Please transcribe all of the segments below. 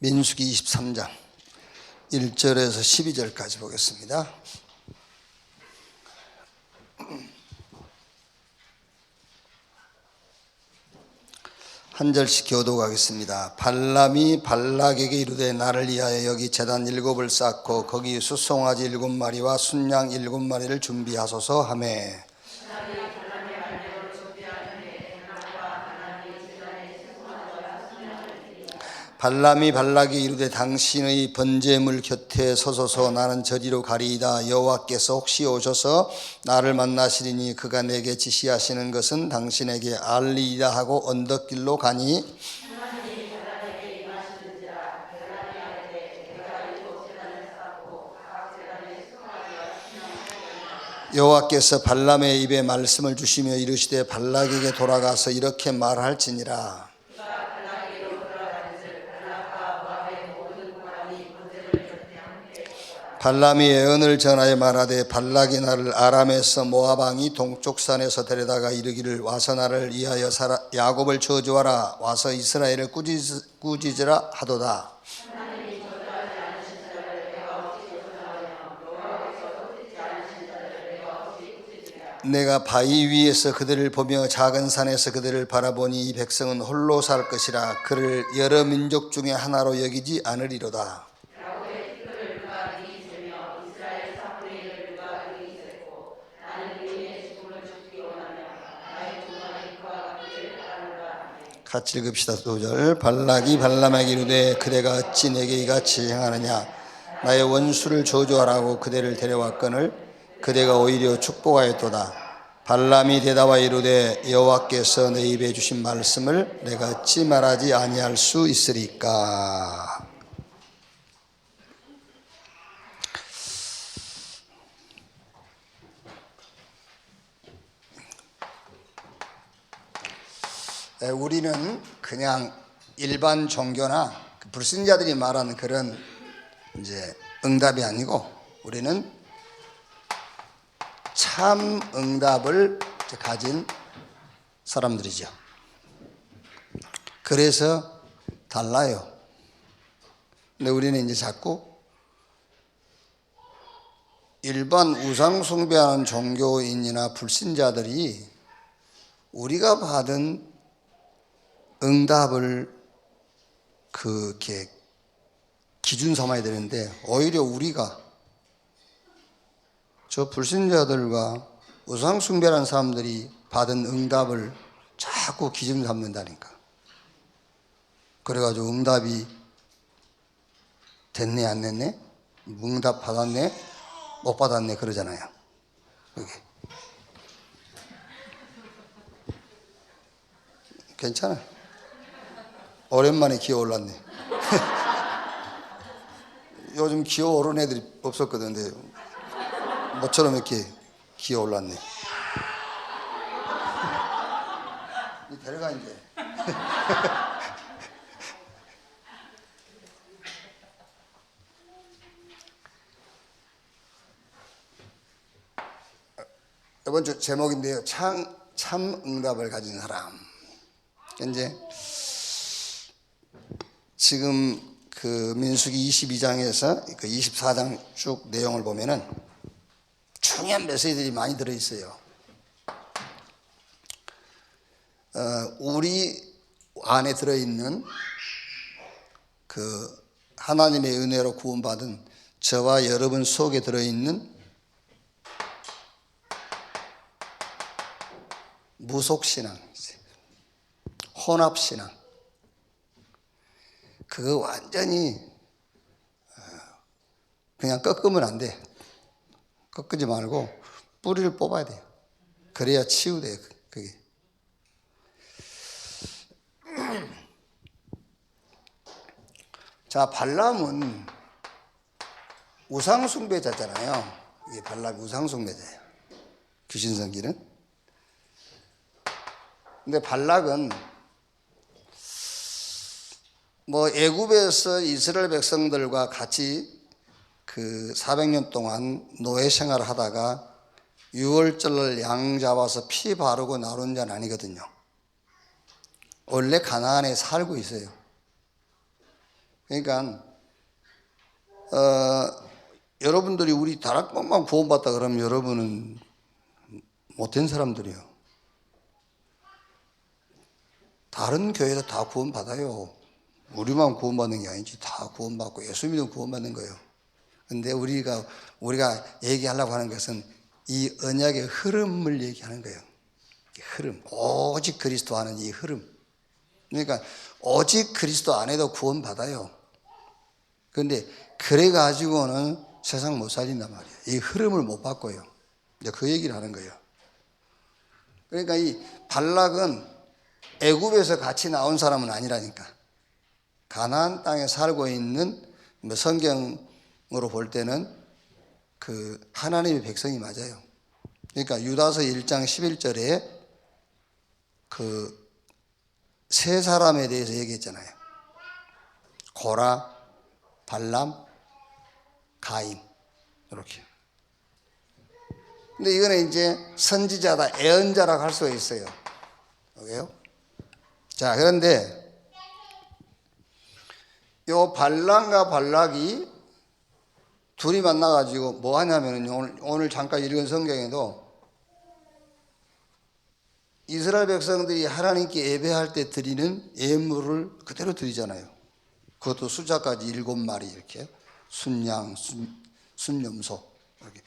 민수기 23장 1절에서 12절까지 보겠습니다. 한 절씩 교독하겠습니다. 발람이 발락에게 이르되 나를 위하여 여기 제단 7을 쌓고 거기 숫송아지 7마리와 순양 7마리를 준비하소서 하매 발람이 발락에게 이르되 당신의 번제물 곁에 서소서 나는 저리로 가리이다. 여호와께서 혹시 오셔서 나를 만나시리니 그가 내게 지시하시는 것은 당신에게 알리이다 하고 언덕길로 가니 여호와께서 발람의 입에 말씀을 주시며 이르시되 발락에게 돌아가서 이렇게 말할지니라. 발람이 예언을 전하여 말하되 발락이 나를 아람에서 모압 왕이 동쪽 산에서 데려다가 이르기를 와서 나를 위하여 야곱을 저주하라. 와서 이스라엘을 꾸짖으라 하도다. 내가 바위 위에서 그들을 보며 작은 산에서 그들을 바라보니 이 백성은 홀로 살 것이라. 그를 여러 민족 중에 하나로 여기지 않으리로다. 같이 읽읍시다. 2절. 발락이 발람에게 이르되 그대가 어찌 내게 이같이 행하느냐. 나의 원수를 저주하라고 그대를 데려왔거늘 그대가 오히려 축복하였도다. 발람이 대답하여 이르되 여호와께서 내 입에 주신 말씀을 내가 어찌 말하지 아니할 수 있으리까. 우리는 그냥 일반 종교나 불신자들이 말하는 그런 이제 응답이 아니고 우리는 참 응답을 가진 사람들이죠. 그래서 달라요. 근데 우리는 이제 자꾸 일반 우상 숭배하는 종교인이나 불신자들이 우리가 받은 응답을 그렇게 기준 삼아야 되는데 오히려 우리가 저 불신자들과 우상 숭배하는 사람들이 받은 응답을 자꾸 기준 삼는다니까. 그래가지고 응답이 됐네 안 됐네, 응답 받았네 못 받았네 그러잖아요. 그게 괜찮아. 오랜만에 기어 올랐네. 요즘 기어 오른 애들이 없었거든. 근데 모처럼 이렇게 기어 올랐네. 데려가 이제. 이번 주 제목인데요. 참 응답을 가진 사람. 이제 지금 그 민수기 22장에서 그 24장 쭉 내용을 보면은 중요한 메시지들이 많이 들어있어요. 우리 안에 들어있는 그 하나님의 은혜로 구원받은 저와 여러분 속에 들어있는 무속신앙, 혼합신앙, 그거 완전히 그냥 꺾으면 안 돼. 꺾지 말고 뿌리를 뽑아야 돼요. 그래야 치유돼요. 그게. 자, 발람은 우상숭배자잖아요. 이게 발람이 우상숭배자예요. 귀신성기는. 근데 발락은 뭐 애굽에서 이스라엘 백성들과 같이 그 400년 동안 노예 생활을 하다가 유월절을 양 잡아서 피 바르고 나오는 자는 아니거든요. 원래 가나안에 살고 있어요. 그러니까 여러분들이 우리 다락방만 구원받다 그러면 여러분은 못된 사람들이요. 다른 교회도 다 구원받아요. 우리만 구원받는 게 아니지. 다 구원받고 예수 믿으면 구원받는 거예요. 근데 우리가 얘기하려고 하는 것은 이 언약의 흐름을 얘기하는 거예요. 이 흐름. 오직 그리스도 안은 이 흐름. 그러니까 오직 그리스도 안에도 구원받아요. 그런데 그래가지고는 세상 못 살린단 말이에요. 이 흐름을 못 바꿔요. 이제 그 얘기를 하는 거예요. 그러니까 이 발락은 애굽에서 같이 나온 사람은 아니라니까. 가나안 땅에 살고 있는 성경으로 볼 때는 그 하나님의 백성이 맞아요. 그러니까 유다서 1장 11절에 그 세 사람에 대해서 얘기했잖아요. 고라, 발람, 가인 이렇게. 근데 이거는 이제 선지자다, 예언자라고 할 수가 있어요. 오케이요? 자, 그런데 요 발람과 발락이 둘이 만나가지고 뭐 하냐면요. 오늘 잠깐 읽은 성경에도 이스라엘 백성들이 하나님께 예배할 때 드리는 예물을 그대로 드리잖아요. 그것도 숫자까지 7마리 이렇게 순양, 순염소 이렇게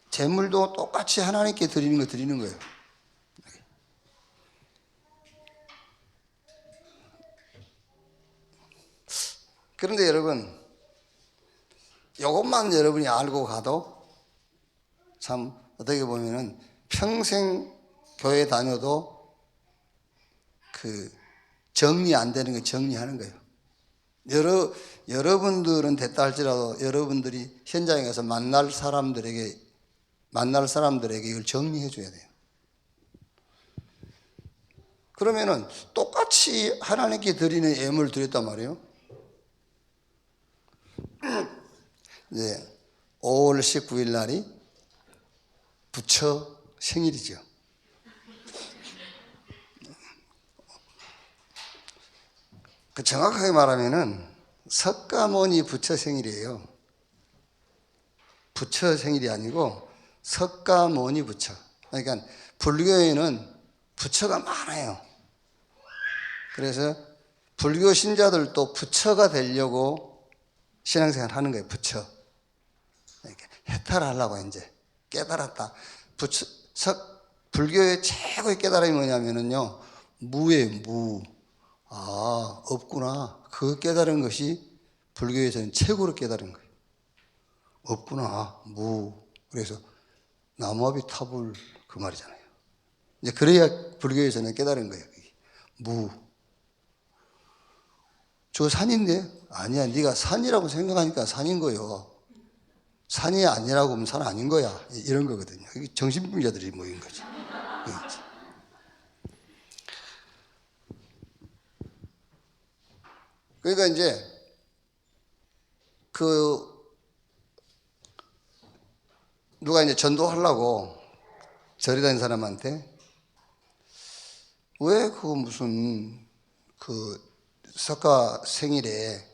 제물도 똑같이 하나님께 드리는 거 드리는 거예요. 그런데 여러분, 이것만 여러분이 알고 가도 참 어떻게 보면은 평생 교회 다녀도 그 정리 안 되는 거 정리하는 거예요. 여러분들은 됐다 할지라도 여러분들이 현장에 가서 만날 사람들에게 이걸 정리해 줘야 돼요. 그러면은 똑같이 하나님께 드리는 예물을 드렸단 말이에요. 이제 5월 19일 날이 부처 생일이죠. 그 정확하게 말하면은 석가모니 부처 생일이에요. 부처 생일이 아니고 석가모니 부처. 그러니까 불교에는 부처가 많아요. 그래서 불교 신자들도 부처가 되려고 신앙생활 하는 거예요. 부처. 이렇게 해탈하려고 이제 깨달았다. 불교의 최고의 깨달음이 뭐냐면요. 무예요, 무. 아, 없구나. 그 깨달은 것이 불교에서는 최고로 깨달은 거예요. 없구나, 무. 그래서 나무아비 타불 그 말이잖아요. 이제 그래야 불교에서는 깨달은 거예요. 무. 저 산인데? 아니야, 네가 산이라고 생각하니까 산인 거예요. 산이 아니라고 하면 산 아닌 거야. 이런 거거든요. 정신병자들이 모인 거지. 그러니까 이제 누가 이제 전도하려고 절에 다니는 사람한테 왜 무슨 석가 생일에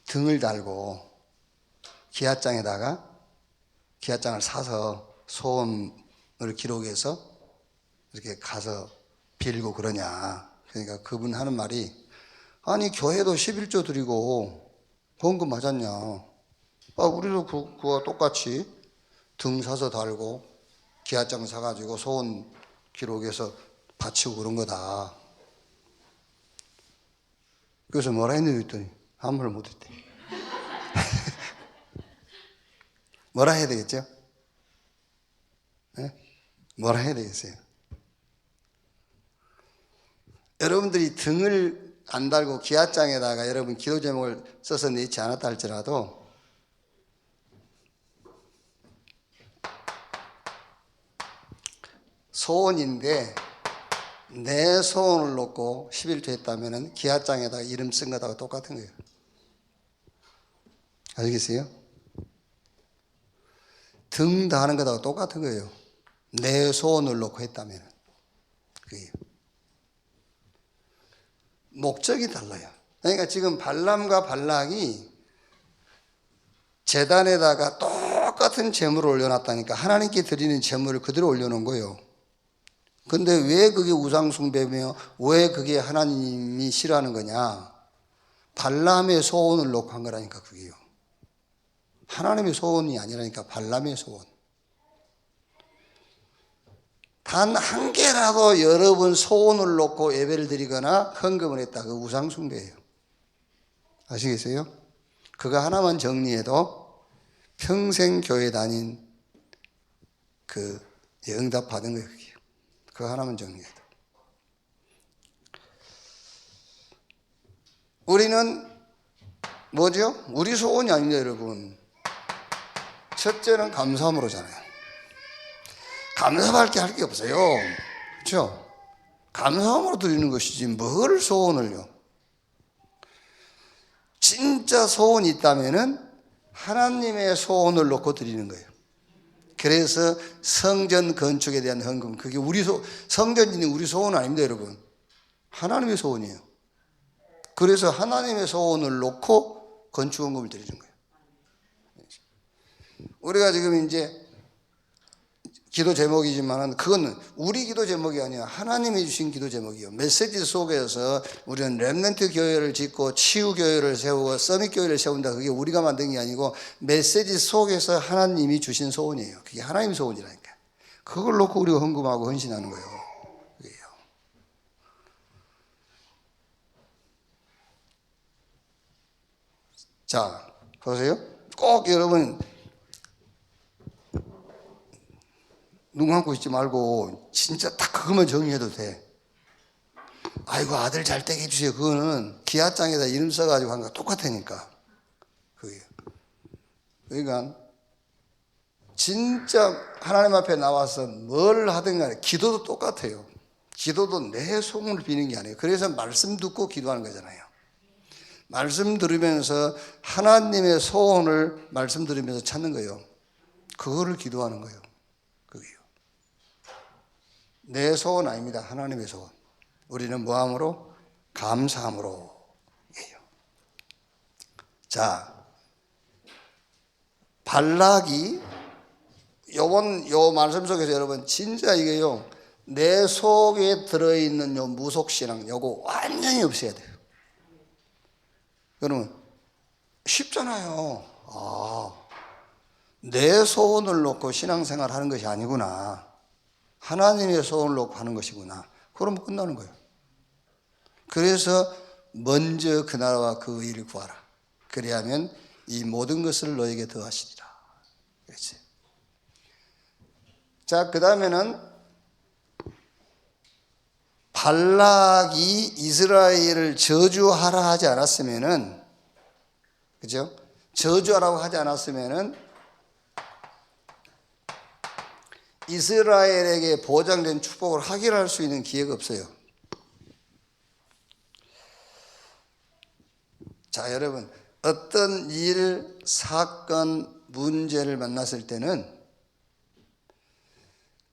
등을 달고 기아장을 사서 소원을 기록해서 이렇게 가서 빌고 그러냐. 그러니까 그분 하는 말이 아니 교회도 11조 드리고 그건 거 맞았냐. 우리도 그와 똑같이 등 사서 달고 기아장 사가지고 소원 기록해서 바치고 그런 거다. 그래서 뭐라 했는지 했더니 아무 말 못했대. 뭐라 해야 되겠죠? 네? 뭐라 해야 되겠어요? 여러분들이 등을 안 달고 기아장에다가 여러분 기도 제목을 써서 내지 않았다 할지라도 소원인데 내 소원을 놓고 11조 했다면 기아장에다가 이름 쓴 거하고 똑같은 거예요. 알겠어요? 등 다하는 거하고 똑같은 거예요. 내 소원을 놓고 했다면. 그게 목적이 달라요. 그러니까 지금 발람과 발락이 제단에다가 똑같은 제물을 올려놨다니까. 하나님께 드리는 제물을 그대로 올려놓은 거예요. 근데 왜 그게 우상숭배며 왜 그게 하나님이 싫어하는 거냐? 발람의 소원을 놓고 한 거라니까. 그게요, 하나님의 소원이 아니라니까. 발람의 소원. 단 한 개라도 여러분 소원을 놓고 예배를 드리거나 헌금을 했다, 그 우상숭배예요. 아시겠어요? 그거 하나만 정리해도 평생 교회 다닌 그 응답 받은 거예요. 그거 하나만 정리해도. 우리는 뭐죠? 우리 소원이 아닙니다, 여러분. 첫째는 감사함으로잖아요. 감사밖에 할 게 없어요. 그렇죠? 감사함으로 드리는 것이지 뭘 소원을요. 진짜 소원이 있다면은 하나님의 소원을 놓고 드리는 거예요. 그래서 성전 건축에 대한 헌금, 그게 성전 짓는 우리 소원은 아닙니다, 여러분. 하나님의 소원이에요. 그래서 하나님의 소원을 놓고 건축 헌금을 드리는 거예요. 우리가 지금 이제 기도 제목이지만은 그건 우리 기도 제목이 아니야. 하나님이 주신 기도 제목이요. 메시지 속에서 우리는 렘넌트 교회를 짓고 치유 교회를 세우고 서밋 교회를 세운다. 그게 우리가 만든 게 아니고 메시지 속에서 하나님이 주신 소원이에요. 그게 하나님의 소원이라니까. 그걸 놓고 우리가 헌금하고 헌신하는 거예요. 그게요. 자, 보세요. 꼭 여러분 눈 감고 있지 말고 진짜 딱 그것만 정리해도 돼. 아이고 아들 잘 되게 해주세요. 그거는 기아장에다 이름 써가지고 한 거 똑같으니까. 그게. 그러니까 진짜 하나님 앞에 나와서 뭘 하든 간에 기도도 똑같아요. 기도도 내 소원을 비는 게 아니에요. 그래서 말씀 듣고 기도하는 거잖아요. 말씀 들으면서 하나님의 소원을 말씀 들으면서 찾는 거예요. 그거를 기도하는 거예요. 그게요. 내 소원 아닙니다. 하나님의 소원. 우리는 뭐함으로? 감사함으로 해요. 자, 발락이 요 말씀 속에서 여러분 진짜 이게요, 내 속에 들어있는 요 무속신앙 요거 완전히 없애야 돼요. 그러면 쉽잖아요. 내 소원을 놓고 신앙생활 하는 것이 아니구나. 하나님의 소원을 놓고 하는 것이구나. 그러면 끝나는 거예요. 그래서 먼저 그 나라와 그 의를 구하라. 그리하면 이 모든 것을 너에게 더하시리라. 그렇지. 자, 그 다음에는 발락이 이스라엘을 저주하라 하지 않았으면은, 그죠? 저주하라고 하지 않았으면은 이스라엘에게 보장된 축복을 확인할 수 있는 기회가 없어요. 자, 여러분, 어떤 일, 사건, 문제를 만났을 때는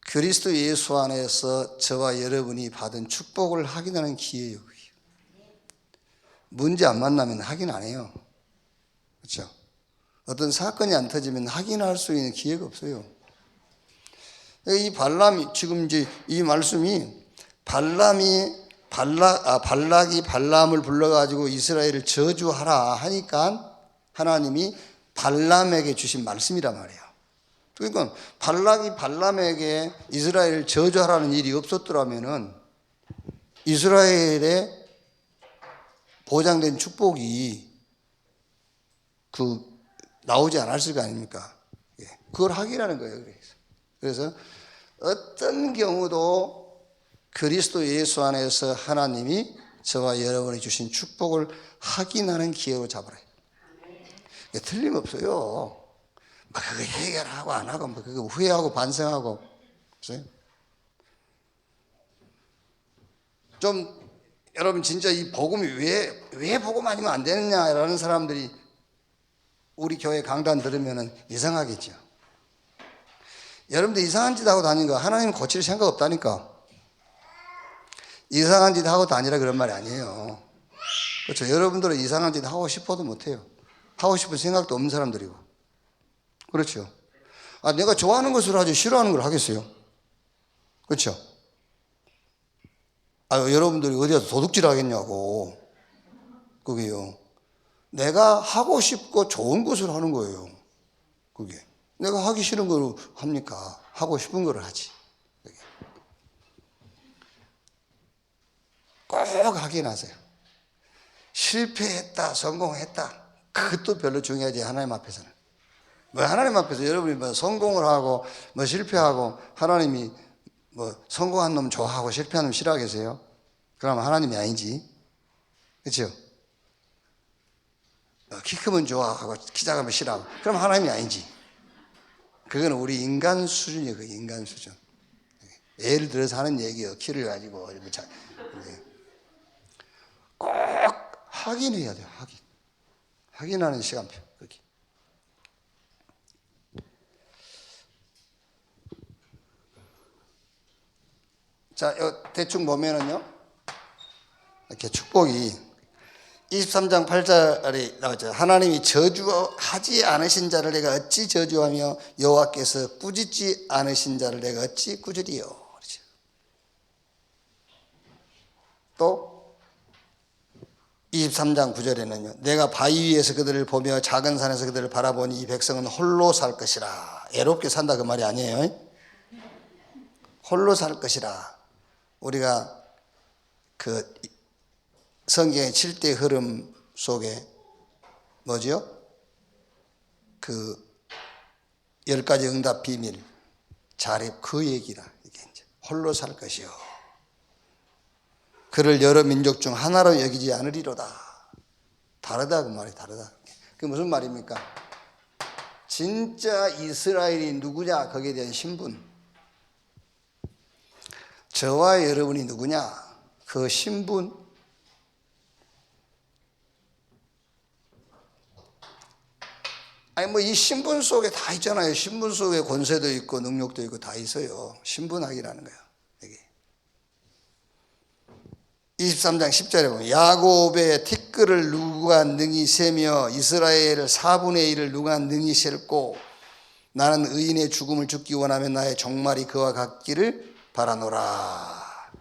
그리스도 예수 안에서 저와 여러분이 받은 축복을 확인하는 기회예요. 문제 안 만나면 확인 안 해요. 그렇죠? 어떤 사건이 안 터지면 확인할 수 있는 기회가 없어요. 이 발람이 지금 이제 이 말씀이 발락이 발람을 불러가지고 이스라엘을 저주하라 하니까 하나님이 발람에게 주신 말씀이란 말이에요. 그러니까 발락이 발람에게 이스라엘을 저주하라는 일이 없었더라면은 이스라엘의 보장된 축복이 나오지 않았을 거 아닙니까? 그걸 확인하는 거예요. 그래서 어떤 경우도 그리스도 예수 안에서 하나님이 저와 여러분이 주신 축복을 확인하는 기회로 잡으라. 틀림없어요. 그거 해결하고 안 하고, 그거 후회하고 반성하고. 좀, 여러분, 진짜 이 복음이 왜 복음 아니면 안 되느냐라는 사람들이 우리 교회 강단 들으면 이상하겠죠. 여러분들 이상한 짓 하고 다니는 거 하나님 고칠 생각 없다니까. 이상한 짓 하고 다니라 그런 말이 아니에요. 그렇죠. 여러분들은 이상한 짓 하고 싶어도 못해요. 하고 싶은 생각도 없는 사람들이고. 그렇죠. 내가 좋아하는 것을 하지 싫어하는 걸 하겠어요. 그렇죠. 여러분들이 어디 가서 도둑질 하겠냐고. 그게요. 내가 하고 싶고 좋은 것을 하는 거예요. 그게. 내가 하기 싫은 걸 합니까? 하고 싶은 걸 하지. 그게. 꼭 확인하세요. 실패했다, 성공했다. 그것도 별로 중요하지, 하나님 앞에서는. 하나님 앞에서 여러분이 성공을 하고 실패하고 하나님이 성공한 놈 좋아하고 실패한 놈 싫어하겠어요? 그러면 하나님이 아니지. 그렇죠? 키 크면 좋아하고 키 작으면 싫어하고 그럼 하나님이 아니지. 그건 우리 인간 수준이에요. 그 인간 수준. 예를 들어서 하는 얘기예요. 키를 가지고 꼭 확인해야 돼요. 확인하는 시간표. 거기. 자, 대충 보면은요, 이렇게 축복이 23장 8절에 나오죠. 하나님이 저주하지 않으신 자를 내가 어찌 저주하며 여호와께서 꾸짖지 않으신 자를 내가 어찌 꾸짖리요. 그렇죠. 또 23장 9절에는요. 내가 바위 위에서 그들을 보며 작은 산에서 그들을 바라보니 이 백성은 홀로 살 것이라. 애롭게 산다 그 말이 아니에요. 홀로 살 것이라. 우리가 그 성경의 7대 흐름 속에 뭐죠? 그 10가지 응답 비밀, 자립 그 얘기라. 이게 이제 홀로 살 것이요. 그를 여러 민족 중 하나로 여기지 않으리로다. 다르다 그 말이 다르다. 그게 무슨 말입니까? 진짜 이스라엘이 누구냐 거기에 대한 신분. 저와 여러분이 누구냐 그 신분. 이 신분 속에 다 있잖아요. 신분 속에 권세도 있고 능력도 있고 다 있어요. 신분학이라는 거예요. 여기 23장 10절에 보면 야곱의 티끌을 누가 능히 세며 이스라엘을 4분의 1을 누가 능히 셀고 나는 의인의 죽음을 죽기 원하면 나의 종말이 그와 같기를 바라노라.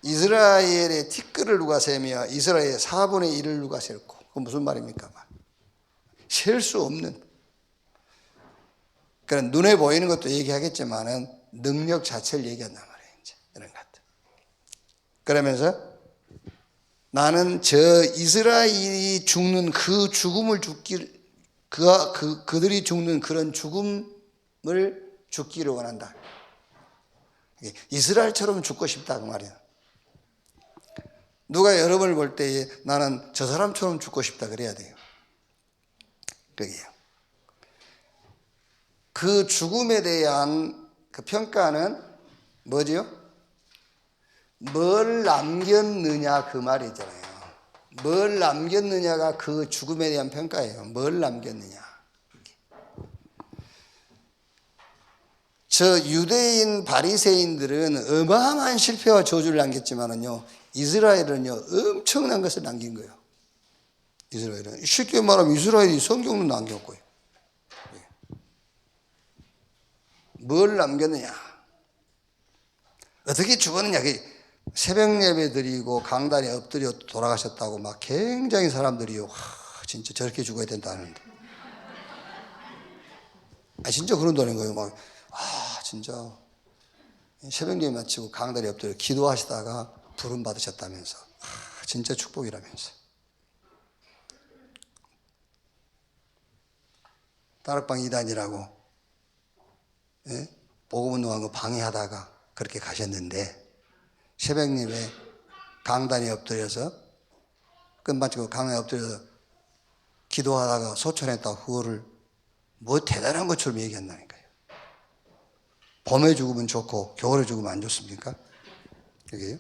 이스라엘의 티끌을 누가 세며 이스라엘의 4분의 1을 누가 셀고. 그건 무슨 말입니까? 셀 수 없는. 그런 눈에 보이는 것도 얘기하겠지만은 능력 자체를 얘기한단 말이에요. 이제 이런 것. 그러면서 나는 저 이스라엘이 죽는 그 죽음을 그들이 죽는 그런 죽음을 죽기를 원한다. 이스라엘처럼 죽고 싶다 그 말이야. 누가 여러분을 볼 때에 나는 저 사람처럼 죽고 싶다 그래야 돼요. 그게요. 그 죽음에 대한 그 평가는 뭐지요? 뭘 남겼느냐 그 말이 있잖아요. 뭘 남겼느냐가 그 죽음에 대한 평가예요. 뭘 남겼느냐. 저 유대인 바리새인들은 어마어마한 실패와 저주를 남겼지만은요, 이스라엘은요 엄청난 것을 남긴 거예요. 이스라엘은 쉽게 말하면 이스라엘이 성경도 남겼고요. 뭘 남겼느냐? 어떻게 죽었느냐? 새벽 예배 드리고 강단에 엎드려 돌아가셨다고 막 굉장히 사람들이요. 진짜 저렇게 죽어야 된다는데. 진짜 그런다는 거예요. 진짜 새벽 예배 마치고 강단에 엎드려 기도하시다가 부름 받으셨다면서. 진짜 축복이라면서. 다락방 이단이라고 복음 운동한 거 방해하다가 그렇게 가셨는데 새벽 예배 강단에 엎드려서 끝마치고 강단에 엎드려서 기도하다가 소천했다고 그거를 뭐 대단한 것처럼 얘기한다니까요. 봄에 죽으면 좋고 겨울에 죽으면 안 좋습니까? 그게요?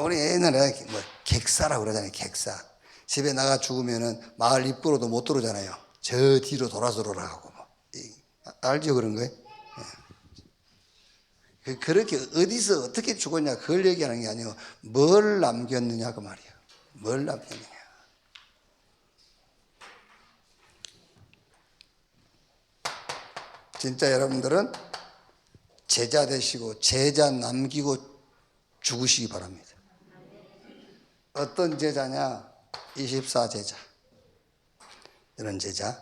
우리 옛날에 객사라고 그러잖아요. 객사. 집에 나가 죽으면은 마을 입구로도 못 들어오잖아요. 저 뒤로 돌아서 돌아가고 알죠 그런 거예요? 그렇게 어디서 어떻게 죽었냐 그걸 얘기하는 게 아니고 뭘 남겼느냐 그 말이에요. 뭘 남겼느냐. 진짜 여러분들은 제자 되시고 제자 남기고 죽으시기 바랍니다. 어떤 제자냐? 24제자. 이런 제자.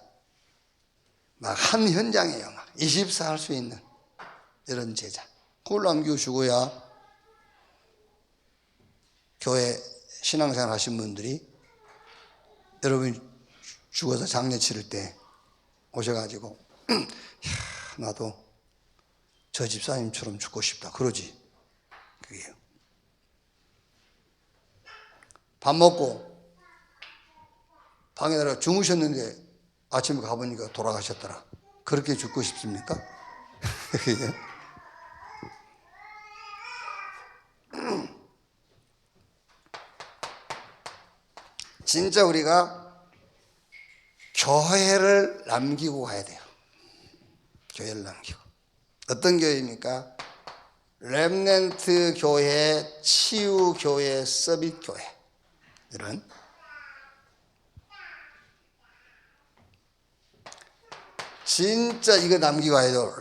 막 한 현장이에요. 막 24 할 수 있는 이런 제자. 그걸 남기고 죽어야 교회 신앙생활 하신 분들이 여러분이 죽어서 장례 치를 때 오셔가지고 나도 저 집사님처럼 죽고 싶다 그러지. 그게요. 밥 먹고 방에 들어가 주무셨는데 아침에 가보니까 돌아가셨더라. 그렇게 죽고 싶습니까? 진짜 우리가 교회를 남기고 가야 돼요. 교회를 남기고. 어떤 교회입니까? 렘넌트 교회, 치유 교회, 서밋 교회. 이런. 진짜 이거 남기고 가야 돼요.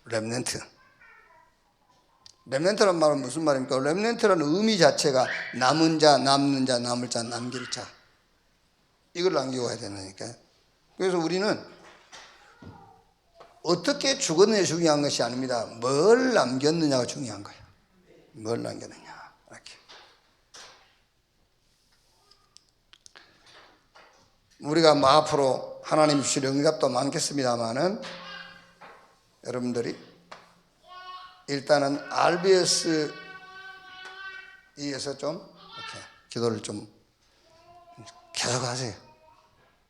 렘넌트. 렘넌트란 말은 무슨 말입니까? 렘넌트라는 의미 자체가 남은 자, 남는 자, 남을 자, 남길 자. 이걸 남기고 가야 되니까. 그래서 우리는 어떻게 죽었느냐 중요한 것이 아닙니다. 뭘 남겼느냐가 중요한 거예요. 뭘 남겼느냐. 이렇게. 우리가 앞으로 하나님 주실 응답도 많겠습니다만은 여러분들이 일단은 RBS에서 좀 이렇게 기도를 좀 계속 하세요.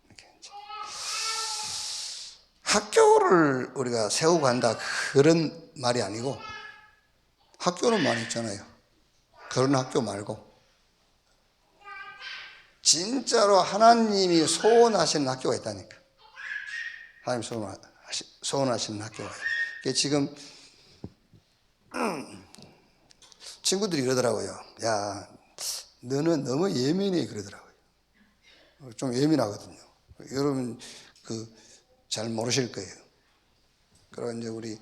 이렇게. 학교를 우리가 세우고 간다 그런 말이 아니고 학교는 많이 있잖아요. 그런 학교 말고 진짜로 하나님이 소원하시는 학교가 있다니까. 하나님 소원하시는 학교가 있어요. 지금 친구들이 그러더라고요. 야, 너는 너무 예민해 그러더라고요. 좀 예민하거든요. 여러분 잘 모르실 거예요. 그리고 이제 우리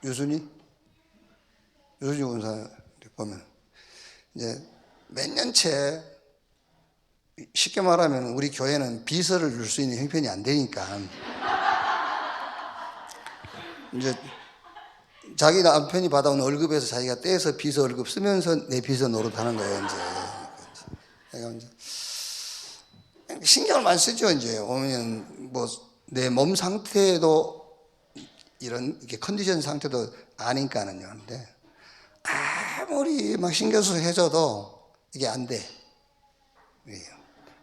유순이 원사 보면 이제 몇 년째 쉽게 말하면 우리 교회는 비서를 줄 수 있는 형편이 안 되니까 이제 자기 남편이 받아온 월급에서 자기가 떼서 비서 월급 쓰면서 내 비서 노릇하는 거예요. 이제 신경을 많이 쓰죠. 이제 오면 뭐 내 몸 상태도 이렇게 컨디션 상태도 아니까는요. 근데 아무리 막 신경 써서 해줘도 이게 안 돼.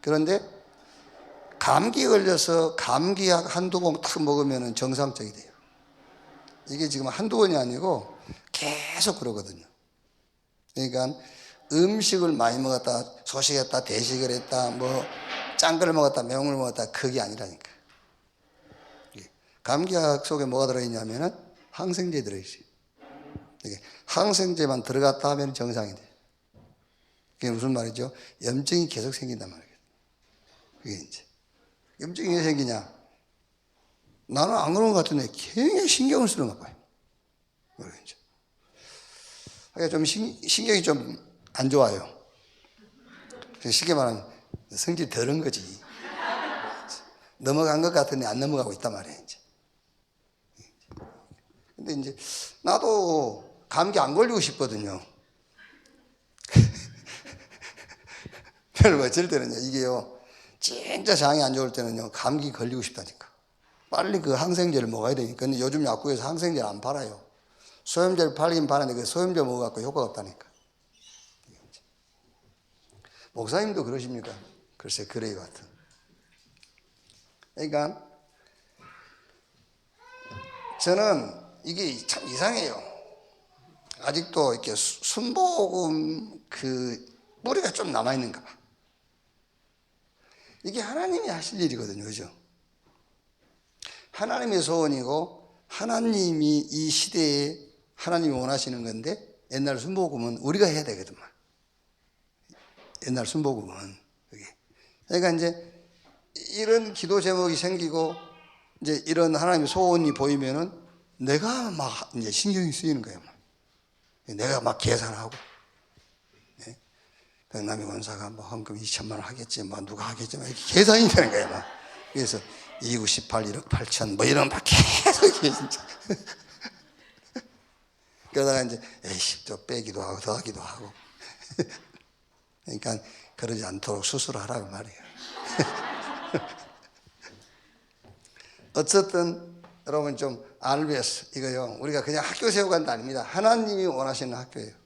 그런데 감기 걸려서 감기약 한두 번 탁 먹으면 정상적이 돼요. 이게 지금 한두 번이 아니고 계속 그러거든요. 그러니까 음식을 많이 먹었다, 소식했다, 대식을 했다, 뭐 짠 걸 먹었다, 매운 걸 먹었다, 그게 아니라니까. 감기약 속에 뭐가 들어있냐면은 항생제 들어있어요. 항생제만 들어갔다 하면 정상이 돼요. 그게 무슨 말이죠? 염증이 계속 생긴단 말이에요. 그게 이제 염증이 왜 생기냐? 나는 안 그런 것 같은데 굉장히 신경을 쓰는가 봐요. 그러니까 좀 신경이 좀 안 좋아요. 쉽게 말하면 성질이 덜은 거지. 넘어간 것 같은데 안 넘어가고 있단 말이에요. 이제. 근데 이제 나도 감기 안 걸리고 싶거든요. 별로 어쩔 때는요, 이게요, 진짜 장이 안 좋을 때는요, 감기 걸리고 싶다니까. 빨리 그 항생제를 먹어야 되니까. 근데 요즘 약국에서 항생제를 안 팔아요. 소염제를 팔긴 파는데 그 소염제 먹어갖고 효과가 없다니까. 목사님도 그러십니까? 글쎄, 그래요 같은. 그러니까 저는 이게 참 이상해요. 아직도 이렇게 순복음 뿌리가 좀 남아있는가 봐. 이게 하나님이 하실 일이거든요. 그죠? 하나님의 소원이고 하나님이 이 시대에 하나님이 원하시는 건데 옛날 순복음은 우리가 해야 되거든요. 옛날 순복음은. 그러니까 이제 이런 기도 제목이 생기고 이제 이런 하나님의 소원이 보이면은 내가 막 이제 신경이 쓰이는 거예요. 내가 막 계산하고. 백남희 권사가 뭐 헌금 2천만 원 하겠지, 뭐 누가 하겠지, 막 이렇게 계산이 되는 거예요. 막. 그래서 2구 18, 1억 8천 뭐 이런 막 계속 이게 진짜. 그러다가 이제 에이씨 또 빼기도 하고 더하기도 하고. 그러니까 그러지 않도록 수술하라고 말이에요. 어쨌든 여러분 좀 RBS 이거요. 우리가 그냥 학교 세워간 게 아닙니다. 하나님이 원하시는 학교예요.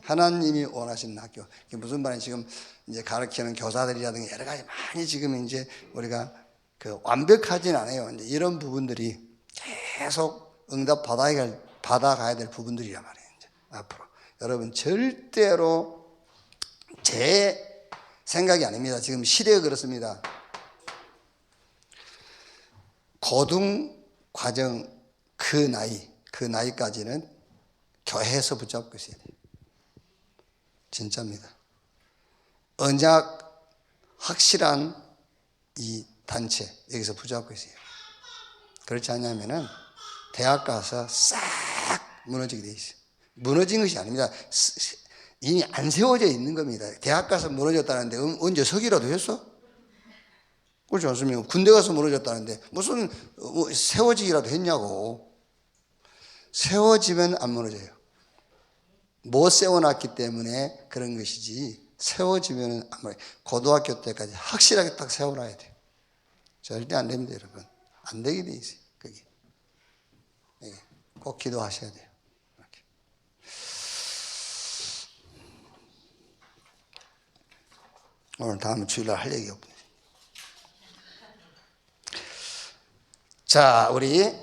하나님이 원하시는 학교. 이게 무슨 말이냐, 지금 이제 가르치는 교사들이라든가 여러 가지 많이 지금 이제 우리가 그 완벽하진 않아요. 이제 이런 부분들이 계속 응답 받아가야 될 부분들이란 말이에요. 이제 앞으로 여러분 절대로 제 생각이 아닙니다. 지금 시대가 그렇습니다. 고등 과정 그 나이까지는 교회에서 붙잡고 있어야 돼요. 진짜입니다. 언약 확실한 이 단체 여기서 붙잡고 있어요. 그렇지 않냐면은 대학 가서 싹 무너지게 돼 있어요. 무너진 것이 아닙니다. 이미 안 세워져 있는 겁니다. 대학 가서 무너졌다는데 언제 서기라도 했어? 그렇지 않습니까? 군대 가서 무너졌다는데 무슨 세워지기라도 했냐고. 세워지면 안 무너져요. 못 세워놨기 때문에 그런 것이지 세워지면 안 무너져요. 고등학교 때까지 확실하게 딱 세워놔야 돼요. 절대 안 됩니다, 여러분. 안 되게 돼 있어요. 그게. 꼭 기도하셔야 돼요. 이렇게. 오늘 다음 주일날 할 얘기가 없네요. 자, 우리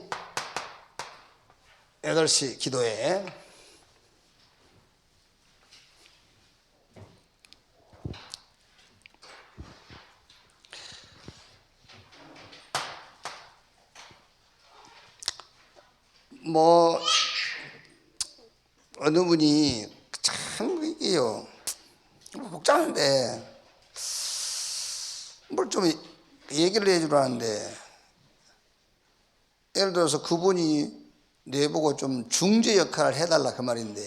8시 기도에 뭐 어느 분이 참 이게요 복잡한데 뭘 좀 얘기를 해주라는데, 예를 들어서 그분이 내보고 좀 중재 역할을 해달라 그 말인데,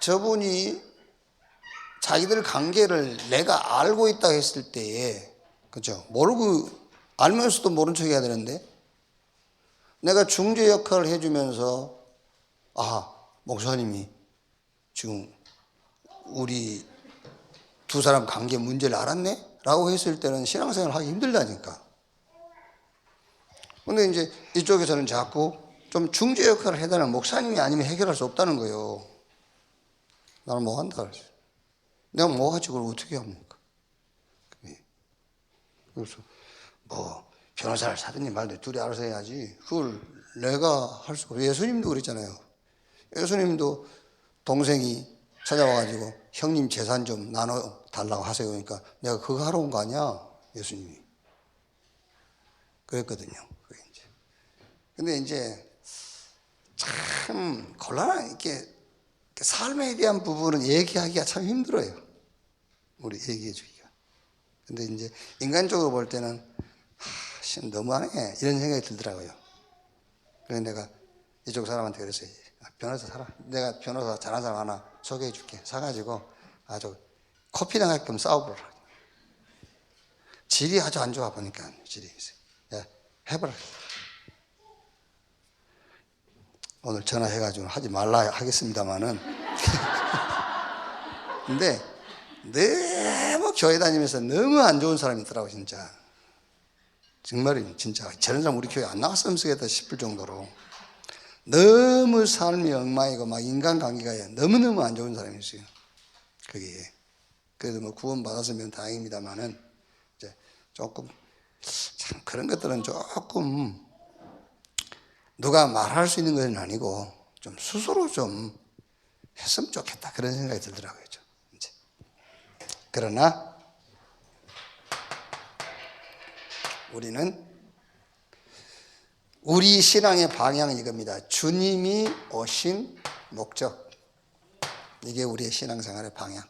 저분이 자기들 관계를 내가 알고 있다고 했을 때에, 그죠? 모르고 알면서도 모른 척 해야 되는데, 내가 중재 역할을 해주면서 목사님이 지금 우리 두 사람 관계 문제를 알았네? 라고 했을 때는 신앙생활 하기 힘들다니까. 근데 이제 이쪽에서는 자꾸 좀 중재 역할을 해달라는, 목사님이 아니면 해결할 수 없다는 거예요. 나는 뭐 한다 그랬어요. 내가 뭐 하지 그걸 어떻게 합니까? 그래서 뭐 변호사를 사든지 말든지 둘이 알아서 해야지 그걸 내가 할 수가 없어요. 예수님도 그랬잖아요. 예수님도 동생이 찾아와가지고 형님 재산 좀 나눠달라고 하세요. 그러니까 내가 그거 하러 온 거 아니야? 예수님이. 그랬거든요. 근데 이제 참 곤란한, 이렇게 삶에 대한 부분은 얘기하기가 참 힘들어요. 우리 얘기해 주기가. 근데 이제 인간적으로 볼 때는 너무하네 이런 생각이 들더라고요. 그래서 내가 이쪽 사람한테 그랬어요. 변호사 사라. 내가 변호사 잘하는 사람 하나 소개해 줄게. 사가지고 아주 코피나 가끔 싸워보라. 질이 아주 안 좋아 보니까 질이 있어요. 야, 해보라. 오늘 전화해가지고 하지 말라 하겠습니다만은. 근데 너무 교회 다니면서 너무 안 좋은 사람이 있더라고 진짜. 정말이에요. 진짜 저런 사람 우리 교회 안 나왔으면 쓰겠다 싶을 정도로 너무 삶이 엉망이고 막 인간관계가 너무너무 안 좋은 사람이 있어요. 그게. 그래도 뭐 구원 받았으면 다행입니다만은 이제 조금 참 그런 것들은 조금 누가 말할 수 있는 것은 아니고 좀 스스로 좀 했으면 좋겠다 그런 생각이 들더라고요. 이제. 그러나 우리는 우리 신앙의 방향은 이겁니다. 주님이 오신 목적. 이게 우리의 신앙생활의 방향.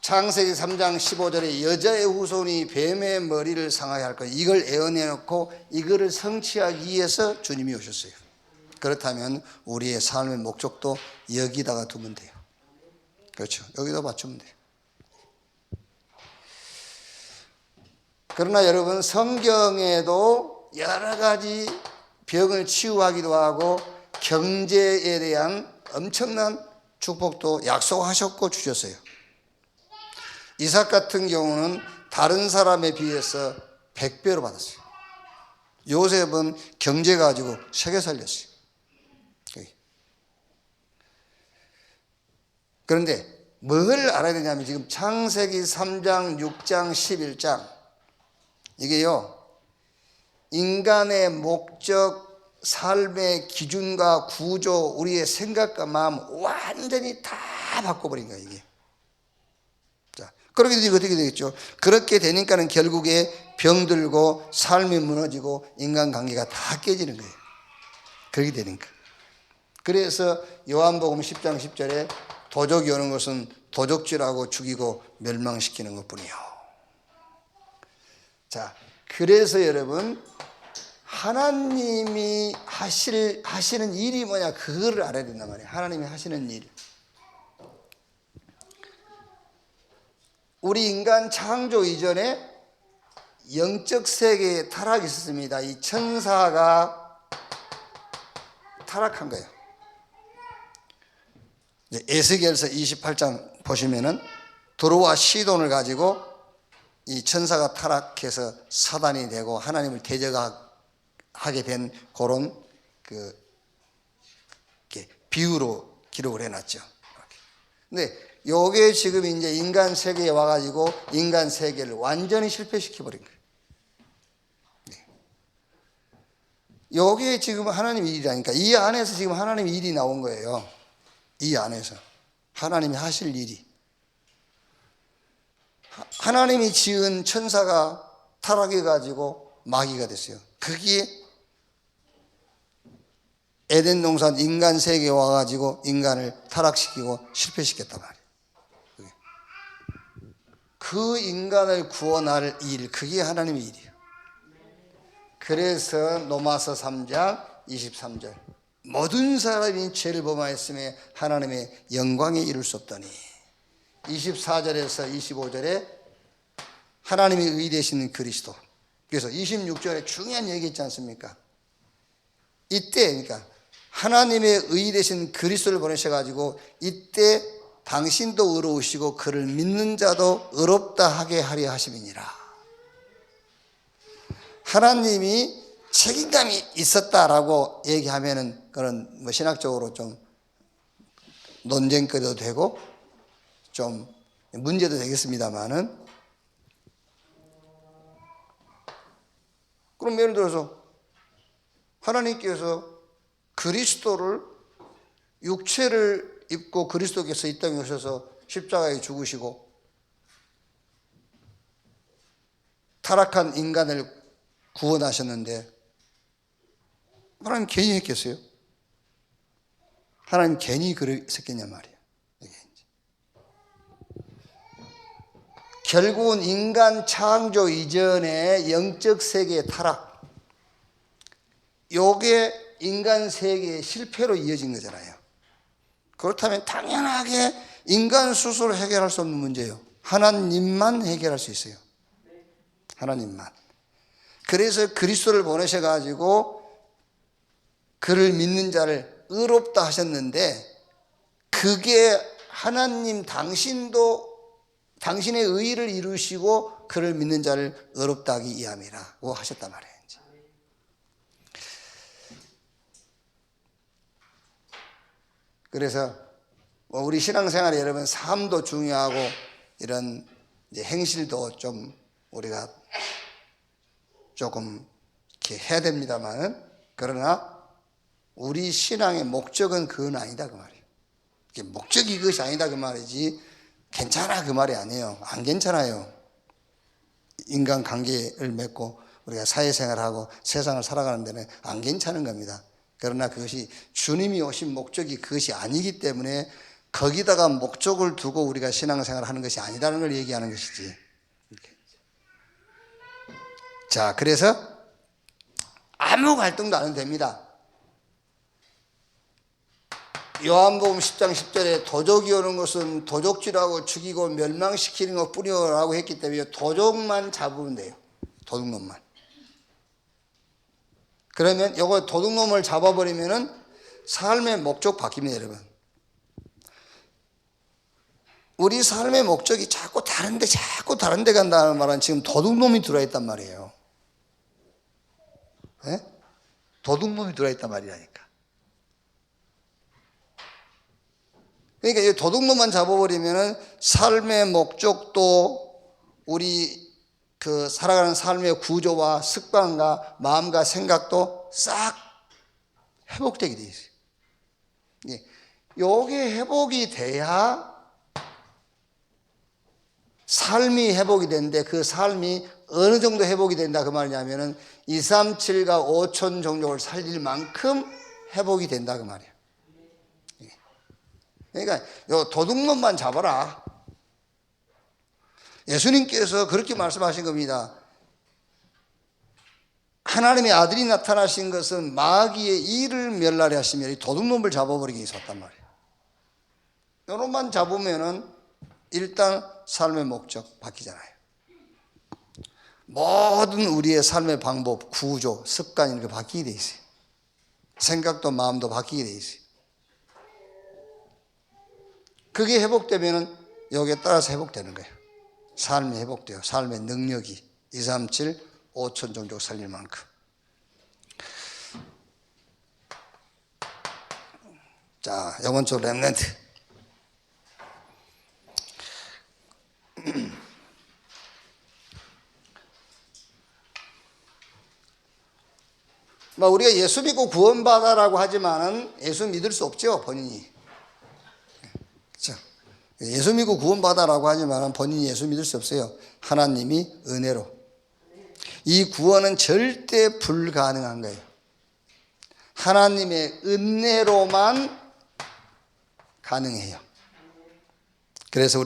창세기 3장 15절에 여자의 후손이 뱀의 머리를 상하게 할 거예요. 이걸 애언해놓고 이거를 성취하기 위해서 주님이 오셨어요. 그렇다면 우리의 삶의 목적도 여기다가 두면 돼요. 그렇죠. 여기다 맞추면 돼요. 그러나 여러분, 성경에도 여러 가지 병을 치유하기도 하고 경제에 대한 엄청난 축복도 약속하셨고 주셨어요. 이삭 같은 경우는 다른 사람에 비해서 100배로 받았어요. 요셉은 경제 가지고 세계 살렸어요. 그런데 뭘 알아야 되냐면 지금 창세기 3장, 6장, 11장 이게요, 인간의 목적, 삶의 기준과 구조, 우리의 생각과 마음 완전히 다 바꿔버린 거예요, 이게. 자, 그렇게 되니까 어떻게 되겠죠? 그렇게 되니까는 결국에 병들고 삶이 무너지고 인간관계가 다 깨지는 거예요. 그렇게 되니까. 그래서 요한복음 10장 10절에 도적이 오는 것은 도적질하고 죽이고 멸망시키는 것뿐이요. 자, 그래서 여러분, 하나님이 하시는 일이 뭐냐, 그거를 알아야 된단 말이에요. 하나님이 하시는 일. 우리 인간 창조 이전에 영적 세계에 타락이 있었습니다. 이 천사가 타락한 거예요. 에스겔서 28장 보시면은 두루와 시돈을 가지고 이 천사가 타락해서 사단이 되고 하나님을 대적하게 된 그런 비유로 기록을 해놨죠. 근데 요게 지금 이제 인간 세계에 와가지고 인간 세계를 완전히 실패시켜버린 거예요. 네. 요게 지금 하나님의 일이라니까. 이 안에서 지금 하나님의 일이 나온 거예요. 이 안에서 하나님이 하실 일이. 하나님이 지은 천사가 타락해가지고 마귀가 됐어요. 그게 에덴 동산 인간 세계에 와가지고 인간을 타락시키고 실패시켰단 말이에요. 그 인간을 구원할 일, 그게 하나님의 일이에요. 그래서 로마서 3장 23절, 모든 사람이 죄를 범하였음에 하나님의 영광에 이룰 수 없더니, 24절에서 25절에 하나님의 의 되시는 그리스도. 그래서 26절에 중요한 얘기 있지 않습니까? 이때 그러니까 하나님의 의 되신 그리스도를 보내셔가지고 이때 당신도 의로우시고 그를 믿는 자도 의롭다 하게 하려 하심이니라. 하나님이 책임감이 있었다라고 얘기하면은 그런 뭐 신학적으로 좀 논쟁거리도 되고 좀 문제도 되겠습니다만은, 그럼 예를 들어서 하나님께서 그리스도를 육체를 입고 그리스도께서 이 땅에 오셔서 십자가에 죽으시고 타락한 인간을 구원하셨는데 하나님 괜히 했겠어요? 하나님 괜히 그랬겠냐 말이에요. 결국은 인간 창조 이전의 영적 세계의 타락, 요게 인간 세계의 실패로 이어진 거잖아요. 그렇다면 당연하게 인간 스스로 해결할 수 없는 문제예요. 하나님만 해결할 수 있어요. 하나님만. 그래서 그리스도를 보내셔가지고 그를 믿는 자를 의롭다 하셨는데, 그게 하나님 당신의 의의를 이루시고 그를 믿는 자를 의롭다 하기 위함이라고 하셨단 말이에요. 그래서 우리 신앙생활에 여러분 삶도 중요하고 이런 행실도 좀 우리가 조금 이렇게 해야 됩니다만은, 그러나 우리 신앙의 목적은 그건 아니다 그 말이에요. 목적이 그것이 아니다 그 말이지 괜찮아 그 말이 아니에요. 안 괜찮아요. 인간관계를 맺고 우리가 사회생활하고 세상을 살아가는 데는 안 괜찮은 겁니다. 그러나 그것이 주님이 오신 목적이 그것이 아니기 때문에 거기다가 목적을 두고 우리가 신앙생활을 하는 것이 아니라는 걸 얘기하는 것이지. 자, 그래서 아무 갈등도 안 해도 됩니다. 요한복음 10장 10절에 도적이 오는 것은 도적질하고 죽이고 멸망시키는 것 뿐이라고 했기 때문에 도적만 잡으면 돼요. 도둑놈만. 그러면 이거 도둑놈을 잡아버리면은 삶의 목적 바뀝니다, 여러분. 우리 삶의 목적이 자꾸 다른데 간다는 말은 지금 도둑놈이 들어있단 말이에요. 네? 도둑놈이 들어있단 말이라니까. 그러니까 이 도둑놈만 잡아버리면은 삶의 목적도 우리 그 살아가는 삶의 구조와 습관과 마음과 생각도 싹 회복되게 돼 있어요. 예. 요게 회복이 돼야 삶이 회복이 되는데 그 삶이 어느 정도 회복이 된다 그 말이냐면은 237과 5천 종족을 살릴 만큼 회복이 된다 그 말이에요. 그러니까 요 도둑놈만 잡아라. 예수님께서 그렇게 말씀하신 겁니다. 하나님의 아들이 나타나신 것은 마귀의 일을 멸하려 하시며 이 도둑놈을 잡아버리기 위해서 왔단 말이에요. 요놈만 잡으면은 일단 삶의 목적 바뀌잖아요. 모든 우리의 삶의 방법, 구조, 습관 이렇게 바뀌게 돼 있어요. 생각도 마음도 바뀌게 돼 있어요. 그게 회복되면은 여기에 따라서 회복되는 거예요. 삶이 회복돼요. 삶의 능력이 237, 5천 종족 살릴 만큼. 자, 영혼적 렘넌트. 우리가 예수 믿고 구원받아라고 하지만은 예수 믿을 수 없죠, 본인이. 그렇죠? 예수 믿고 구원받아라고 하지만은 본인이 예수 믿을 수 없어요. 하나님이 은혜로. 이 구원은 절대 불가능한 거예요. 하나님의 은혜로만 가능해요. 그래서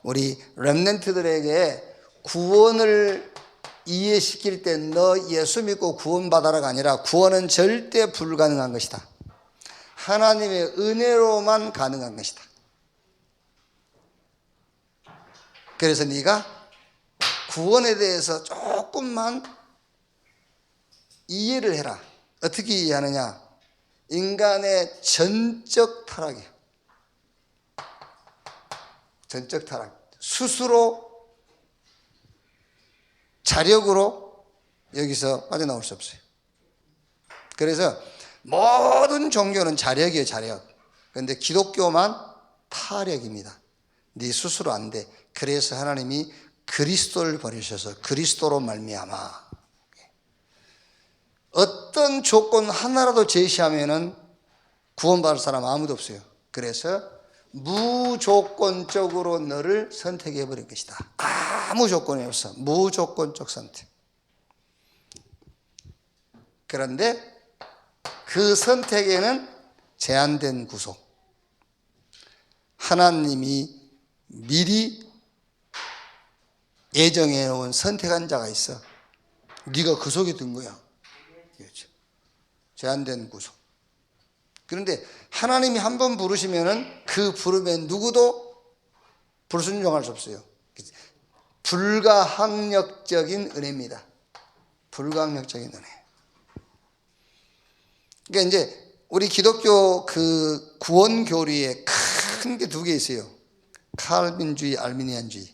우리 렘넌트들에게 구원을 이해시킬 때 너 예수 믿고 구원받아라가 아니라 구원은 절대 불가능한 것이다. 하나님의 은혜로만 가능한 것이다. 그래서 네가 구원에 대해서 조금만 이해를 해라. 어떻게 이해하느냐? 인간의 전적 타락이에요. 전적 타락. 스스로 자력으로 여기서 빠져나올 수 없어요. 그래서 모든 종교는 자력이에요, 자력. 그런데 기독교만 타력입니다. 네 스스로 안 돼. 그래서 하나님이 그리스도를 버리셔서 그리스도로 말미암아 어떤 조건 하나라도 제시하면은 구원받을 사람 아무도 없어요. 그래서 무조건적으로 너를 선택해 버릴 것이다. 아무 조건이 없어. 무조건적 선택. 그런데 그 선택에는 제한된 구속. 하나님이 미리 예정해 놓은 선택한 자가 있어. 네가 그 속에 든 거야. 그렇죠. 제한된 구속. 그런데 하나님이 한 번 부르시면은 그 부름에 누구도 불순종할 수 없어요. 불가항력적인 은혜입니다. 불가항력적인 은혜. 그러니까 이제 우리 기독교 그 구원 교리에 큰 게 두 개 있어요. 칼빈주의, 알미니안주의.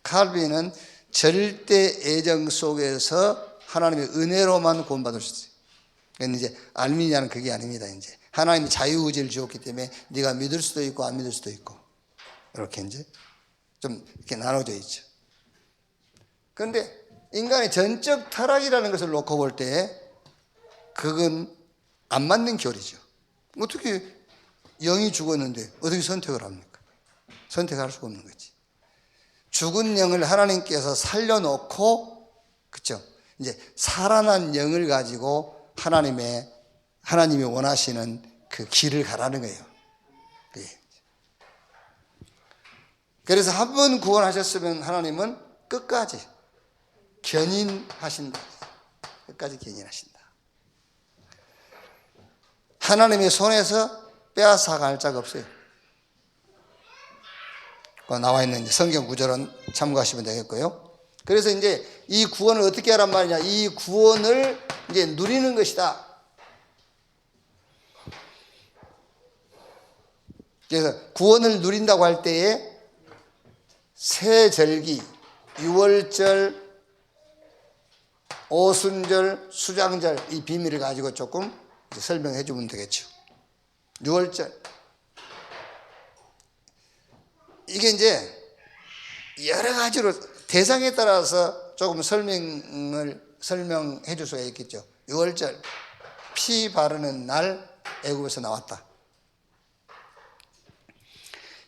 칼빈은 절대 애정 속에서 하나님의 은혜로만 구원받을 수 있어요. 그런데 이제 알미니안은 그게 아닙니다. 이제 하나님이 자유의지를 주었기 때문에 네가 믿을 수도 있고 안 믿을 수도 있고 이렇게 이제 좀 이렇게 나눠져 있죠. 그런데 인간의 전적 타락이라는 것을 놓고 볼 때 그건 안 맞는 교리죠. 어떻게 영이 죽었는데 어떻게 선택을 합니까? 선택할 수가 없는 거지. 죽은 영을 하나님께서 살려놓고, 그렇죠? 이제 살아난 영을 가지고 하나님이 원하시는 그 길을 가라는 거예요. 예. 그래서 한 번 구원하셨으면 하나님은 끝까지 견인하신다. 끝까지 견인하신다. 하나님의 손에서 빼앗아갈 자가 없어요. 나와 있는 성경 구절은 참고하시면 되겠고요. 그래서 이제 이 구원을 어떻게 하란 말이냐? 이 구원을 이제 누리는 것이다. 그래서 구원을 누린다고 할 때에 세절기, 유월절, 오순절, 수장절 이 비밀을 가지고 조금 설명해 주면 되겠죠. 유월절, 이게 이제 여러 가지로 대상에 따라서 조금 설명해 줄 수가 있겠죠. 유월절, 피 바르는 날 애굽에서 나왔다.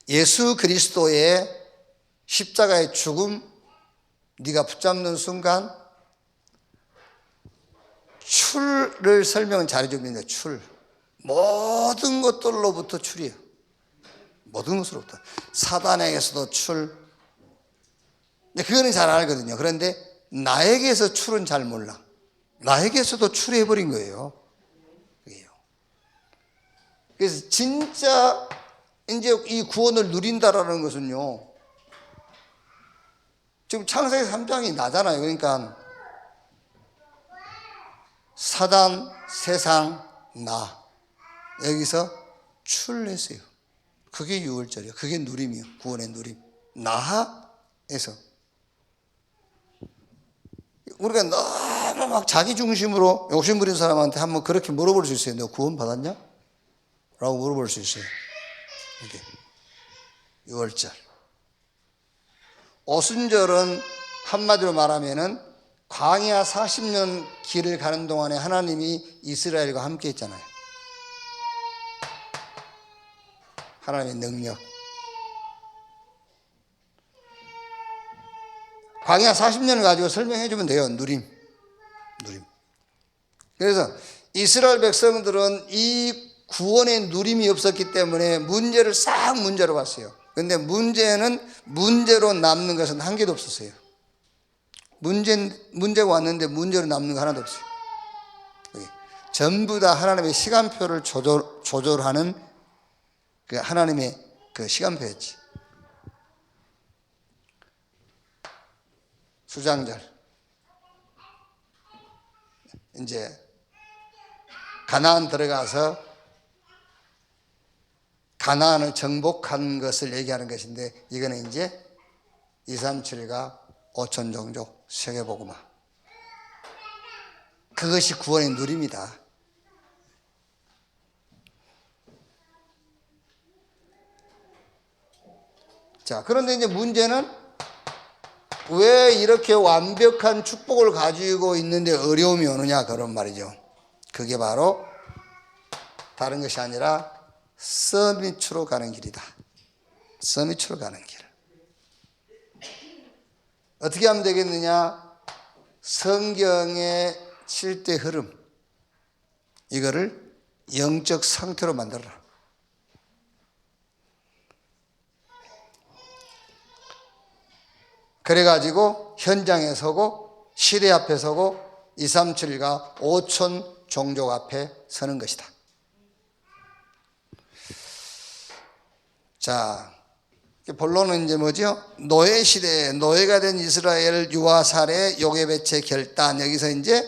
예수 그리스도의 십자가의 죽음, 네가 붙잡는 순간 출을 설명은 잘해줍니다. 출, 모든 것들로부터 출이에요. 모든 것으로부터. 사단에게서도 출. 근데 그거는 잘 알거든요. 그런데 나에게서 출은 잘 몰라. 나에게서도 출해버린 거예요. 그래서 진짜 이제 이 구원을 누린다라는 것은요, 지금 창세기 3장이 나잖아요. 그러니까 사단, 세상, 나, 여기서 출했어요. 그게 유월절이에요. 그게 누림이에요. 구원의 누림. 나에서. 우리가 너무 막 자기 중심으로 욕심 부린 사람한테 한번 그렇게 물어볼 수 있어요. 너 구원 받았냐? 라고 물어볼 수 있어요. 이게 유월절. 오순절은 한마디로 말하면은 광야 40년 길을 가는 동안에 하나님이 이스라엘과 함께 했잖아요. 하나님의 능력. 광야 40년을 가지고 설명해 주면 돼요. 누림. 그래서 이스라엘 백성들은 이 구원의 누림이 없었기 때문에 문제로 봤어요. 그런데 문제로 남는 것은 한 개도 없었어요. 문제가 왔는데 문제로 남는 거 하나도 없어요. 전부 다 하나님의 시간표를 조절하는 그 하나님의 그 시간표였지. 수장절, 이제 가나안 들어가서 가나안을 정복한 것을 얘기하는 것인데, 이거는 이제 237과 5천 종족 세계복음화, 그것이 구원의 누림이다. 자, 그런데 이제 문제는 왜 이렇게 완벽한 축복을 가지고 있는데 어려움이 오느냐, 그런 말이죠. 그게 바로 다른 것이 아니라 서밋으로 가는 길이다. 서밋으로 가는 길. 어떻게 하면 되겠느냐? 성경의 7대 흐름, 이거를 영적 상태로 만들어라. 그래가지고 현장에 서고 시대 앞에 서고 237과 5천 종족 앞에 서는 것이다. 자, 본론은 이제 뭐죠? 노예 시대에 노예가 된 이스라엘 유아 살해 요괴 배체 결단. 여기서 이제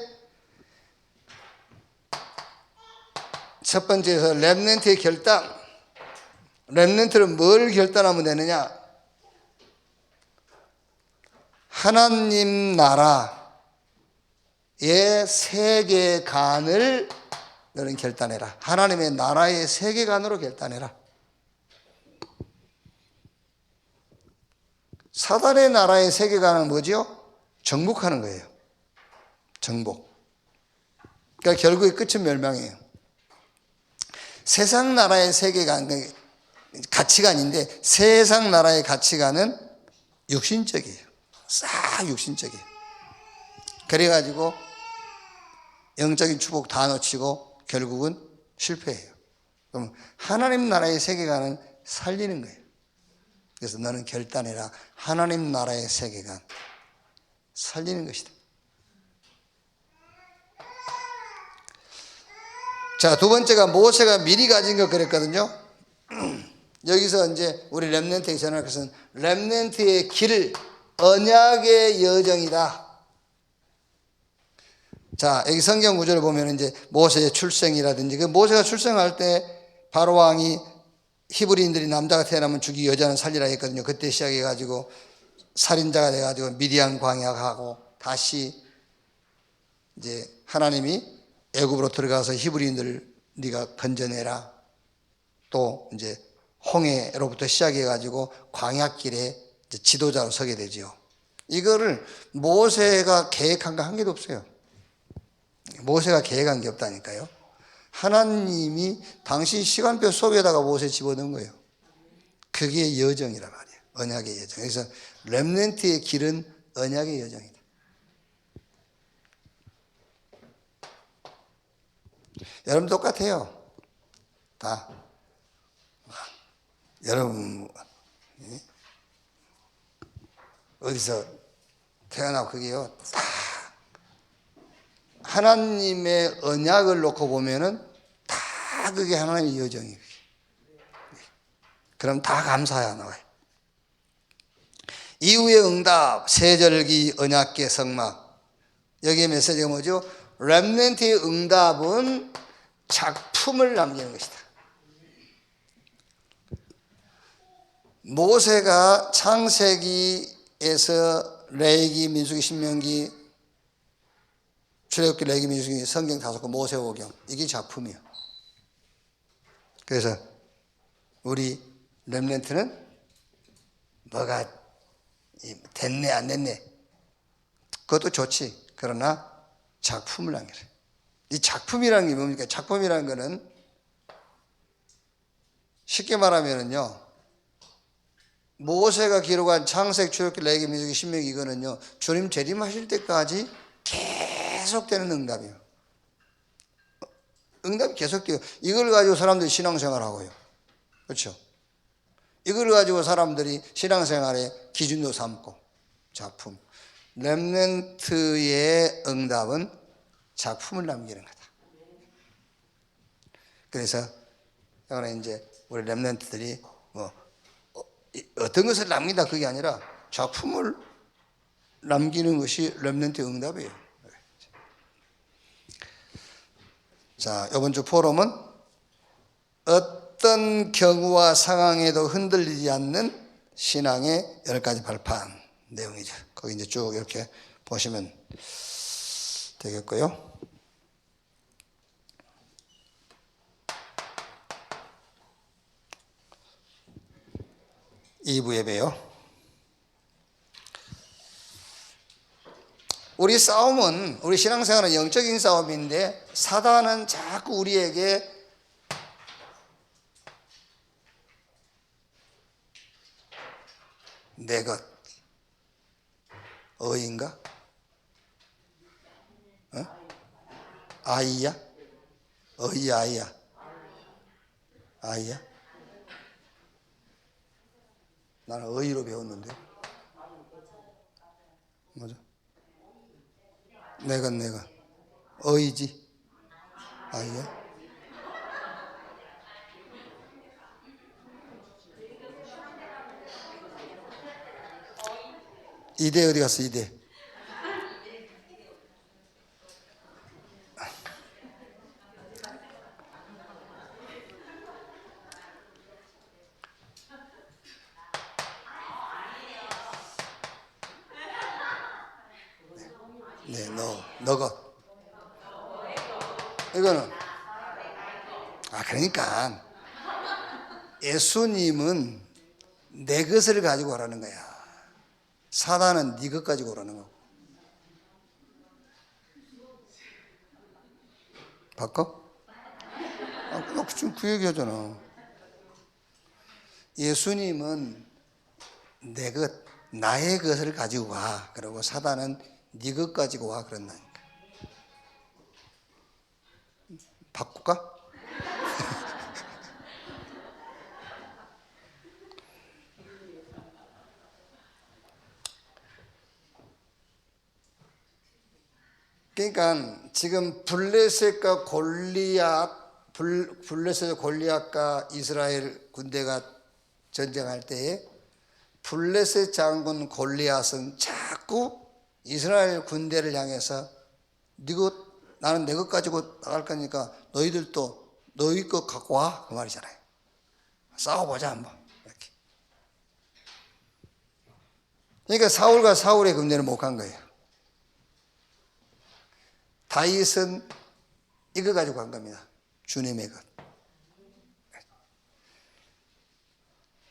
첫 번째에서 렘넌트의 결단. 렘넌트는 뭘 결단하면 되느냐? 하나님 나라의 세계관을 너는 결단해라. 하나님의 나라의 세계관으로 결단해라. 사단의 나라의 세계관은 뭐죠? 정복하는 거예요. 정복. 그러니까 결국의 끝은 멸망이에요. 세상 나라의 세계관, 가치관인데, 세상 나라의 가치관은 육신적이에요. 싹 육신적이에요. 그래가지고 영적인 축복 다 놓치고 결국은 실패해요. 그럼 하나님 나라의 세계관은 살리는 거예요. 그래서 너는 결단해라. 하나님 나라의 세계관 살리는 것이다. 자, 두 번째가 모세가 미리 가진 것 그랬거든요. 여기서 이제 우리 렘넌트에게 전할 것은 렘넌트의 길, 언약의 여정이다. 자, 여기 성경 구절을 보면 이제 모세의 출생이라든지, 그 모세가 출생할 때 바로 왕이 히브리인들이 남자가 태어나면 죽이고 여자는 살리라 했거든요. 그때 시작해가지고 살인자가 돼가지고 미디안 광야하고 다시 이제 하나님이 애굽으로 들어가서 히브리인들을 네가 건져내라. 또 이제 홍해로부터 시작해가지고 광야길에 이제 지도자로 서게 되죠. 이거를 모세가 계획한 거 한 개도 없어요. 모세가 계획한 게 없다니까요. 하나님이 당신 시간표 속에다가 모세 집어넣은 거예요. 그게 여정이란 말이에요. 언약의 여정. 그래서 렘넌트의 길은 언약의 여정이다. 여러분 똑같아요. 다. 여러분 어디서 태어나고 그게요. 다 하나님의 언약을 놓고 보면은 다 그게 하나님의 여정이에요. 그럼 다 감사해야 나와요. 이후의 응답, 세절기, 언약궤, 성막. 여기에 메시지가 뭐죠? 렘넌트의 응답은 작품을 남기는 것이다. 모세가 창세기에서 레위기, 민수기, 신명기, 출애굽기, 레위기, 민수기, 성경 5권, 모세오경, 이게 작품이에요. 그래서 우리 렘넌트는 뭐가 됐네 안 됐네 그것도 좋지. 그러나 작품을 남겨라. 이 작품이라는 게 뭡니까? 작품이라는 거는 쉽게 말하면은요, 모세가 기록한 창세기, 출애굽기, 레위기, 민수기, 신명기 이거는요 주님 재림하실 때까지 계속되는 응답이에요. 응답이 계속돼요. 이걸 가지고 사람들이 신앙생활하고요. 그렇죠? 이걸 가지고 사람들이 신앙생활의 기준도 삼고. 작품. 렘넌트의 응답은 작품을 남기는 거다. 그래서 이거는 이제 우리 렘넌트들이 뭐 어떤 것을 남긴다 그게 아니라 작품을 남기는 것이 렘넌트의 응답이에요. 자, 이번 주 포럼은 어떤 경우와 상황에도 흔들리지 않는 신앙의 10가지 발판 내용이죠. 거기 이제 쭉 이렇게 보시면 되겠고요. 2부 예배요. 우리 싸움은, 우리 신앙생활은 영적인 싸움인데 사단은 자꾸 우리에게 내 것, 어인가? 어? 아이야? 어이 아이야? 아이야? 나는 어이로 배웠는데. 맞아. 내 것. 어이지? 아이야? 이대 어디 갔어, 이대? 네, 너가. 이거는, 그러니까, 예수님은 내 것을 가지고 오라는 거야. 사단은 네 것 가지고 오라는 거고. 바꿔? 지금 그 얘기 하잖아. 예수님은 내 것, 나의 것을 가지고 가. 그러고 사단은 네 것 가지고 와 그런다니까. 바꿀까? 그러니까 지금 블레셋과 골리앗과 이스라엘 군대가 전쟁할 때에 블레셋 장군 골리앗은 자꾸 이스라엘 군대를 향해서 나는 내 것 가지고 나갈 거니까 너희들도 너희 것 갖고 와 그 말이잖아요. 싸워보자 한번 이렇게. 그러니까 사울과 사울의 군대는 못 간 거예요. 다윗은 이거 가지고 간 겁니다. 주님의 것.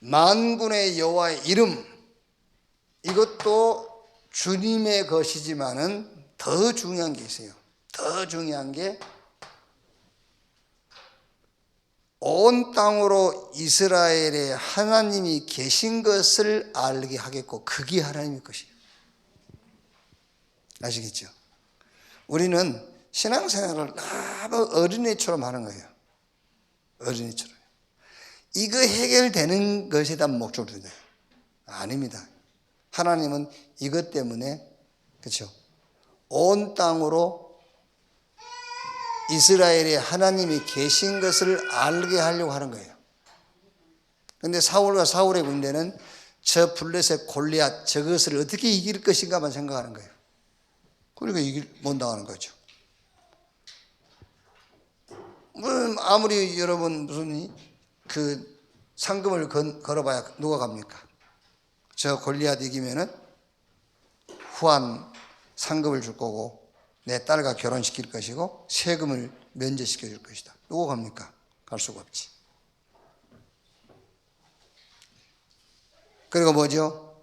만군의 여호와의 이름, 이것도 주님의 것이지만은 더 중요한 게 있어요. 더 중요한 게 온 땅으로 이스라엘에 하나님이 계신 것을 알게 하겠고, 그게 하나님의 것이에요. 아시겠죠? 우리는 신앙생활을 너무 어린애처럼 하는 거예요. 어린애처럼. 이거 해결되는 것에다 목적을 두는 거예요. 아닙니다. 하나님은 이것 때문에, 그렇죠? 온 땅으로 이스라엘에 하나님이 계신 것을 알게 하려고 하는 거예요. 그런데 사울과 사울의 군대는 저 블레셋 골리앗 저것을 어떻게 이길 것인가만 생각하는 거예요. 그러니까 못 나가는 거죠. 아무리 여러분 무슨 그 상금을 걸어봐야 누가 갑니까? 저 골리앗 이기면은 후한 상금을 줄 거고 내 딸과 결혼시킬 것이고 세금을 면제시켜 줄 것이다. 누가 갑니까? 갈 수가 없지. 그리고 뭐죠?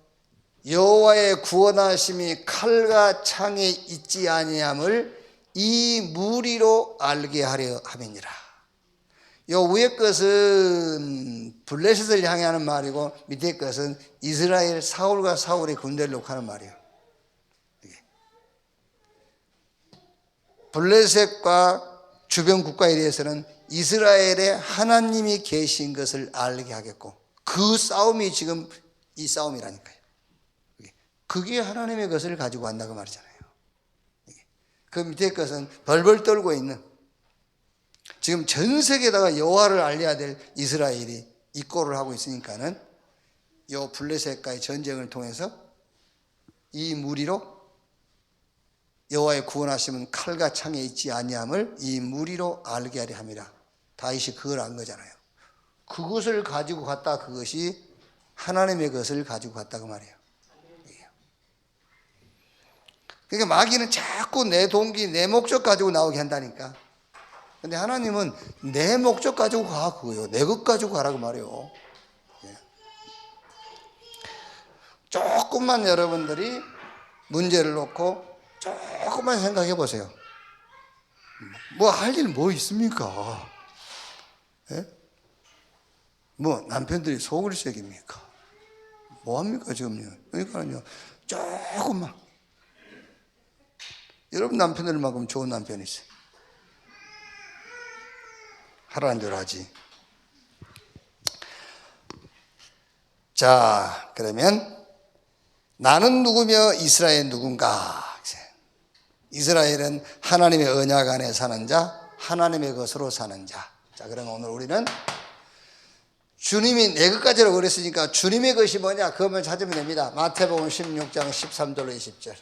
여호와의 구원하심이 칼과 창에 있지 아니함을 이 무리로 알게 하려 함이니라. 요 위에 것은 블레셋을 향해 하는 말이고 밑에 것은 이스라엘 사울과 사울의 군대를 놓고 하는 말이에요. 블레셋과 주변 국가에 대해서는 이스라엘에 하나님이 계신 것을 알게 하겠고, 그 싸움이 지금 이 싸움이라니까요. 그게 하나님의 것을 가지고 간다고 말이잖아요. 그 밑에 것은 벌벌 떨고 있는, 지금 전 세계에다가 여호와를 알려야 될 이스라엘이 이 꼴을 하고 있으니까는 이 블레셋과의 전쟁을 통해서 이 무리로 여호와의 구원하심은 칼과 창에 있지 아니함을 이 무리로 알게 하려 함이라. 다윗이 그걸 안 거잖아요. 그것을 가지고 갔다, 그것이 하나님의 것을 가지고 갔다고 말이에요. 그러니까 마귀는 자꾸 내 동기, 내 목적 가지고 나오게 한다니까. 근데 하나님은 내 목적 가지고 가, 그거요. 내 것 가지고 가라고 말이에요. 조금만 여러분들이 문제를 놓고 조금만 생각해 보세요. 뭐 할 일 뭐 있습니까? 예? 뭐 남편들이 속을 새깁니까? 뭐 합니까 지금요? 그러니까요, 조금만. 여러분 남편들만큼 좋은 남편이 있어요. 하라는 대로 하지. 자, 그러면 나는 누구며 이스라엘 누군가? 이스라엘은 하나님의 언약 안에 사는 자, 하나님의 것으로 사는 자. 자, 그러면 오늘 우리는 주님이 내 것까지라고 그랬으니까 주님의 것이 뭐냐? 그것만 찾으면 됩니다. 마태복음 16장 13절로 20절.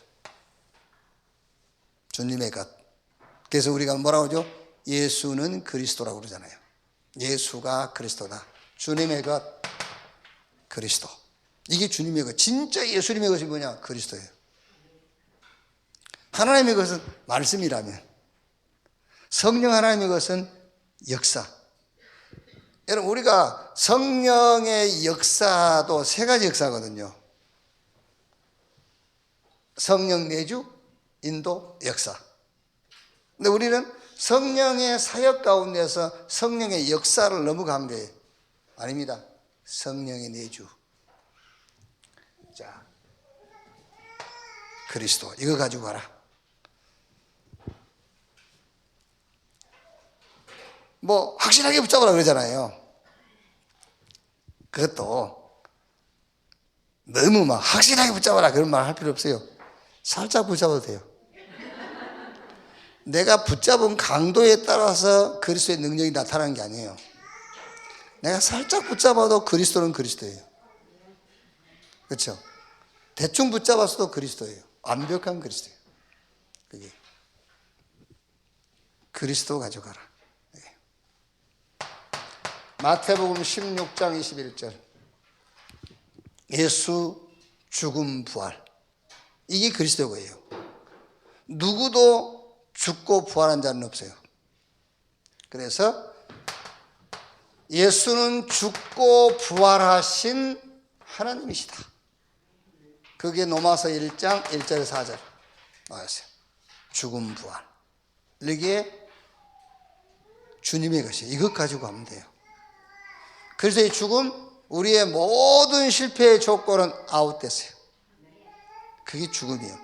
주님의 것. 그래서 우리가 뭐라고 하죠? 예수는 그리스도라고 그러잖아요. 예수가 그리스도다. 주님의 것, 그리스도. 이게 주님의 것. 진짜 예수님의 것이 뭐냐? 그리스도예요. 하나님의 것은 말씀이라면, 성령 하나님의 것은 역사. 여러분, 우리가 성령의 역사도 세 가지 역사거든요. 성령 내주, 인도, 역사. 근데 우리는 성령의 사역 가운데서 성령의 역사를 너무 강조해요. 아닙니다. 성령의 내주. 자, 그리스도. 이거 가지고 가라. 뭐 확실하게 붙잡으라 그러잖아요. 그것도 너무 막 확실하게 붙잡아라 그런 말 할 필요 없어요. 살짝 붙잡아도 돼요. 내가 붙잡은 강도에 따라서 그리스도의 능력이 나타나는 게 아니에요. 내가 살짝 붙잡아도 그리스도는 그리스도예요. 그렇죠? 대충 붙잡았어도 그리스도예요. 완벽한 그리스도예요. 그게 그리스도 가져가라. 마태복음 16장 21절. 예수 죽음 부활. 이게 그리스도예요. 누구도 죽고 부활한 자는 없어요. 그래서 예수는 죽고 부활하신 하나님이시다. 그게 로마서 1장 1절 4절 나왔어요. 죽음 부활. 이게 주님의 것이에요. 이것 가지고 가면 돼요. 그래서 이 죽음, 우리의 모든 실패의 조건은 아웃됐어요. 그게 죽음이에요.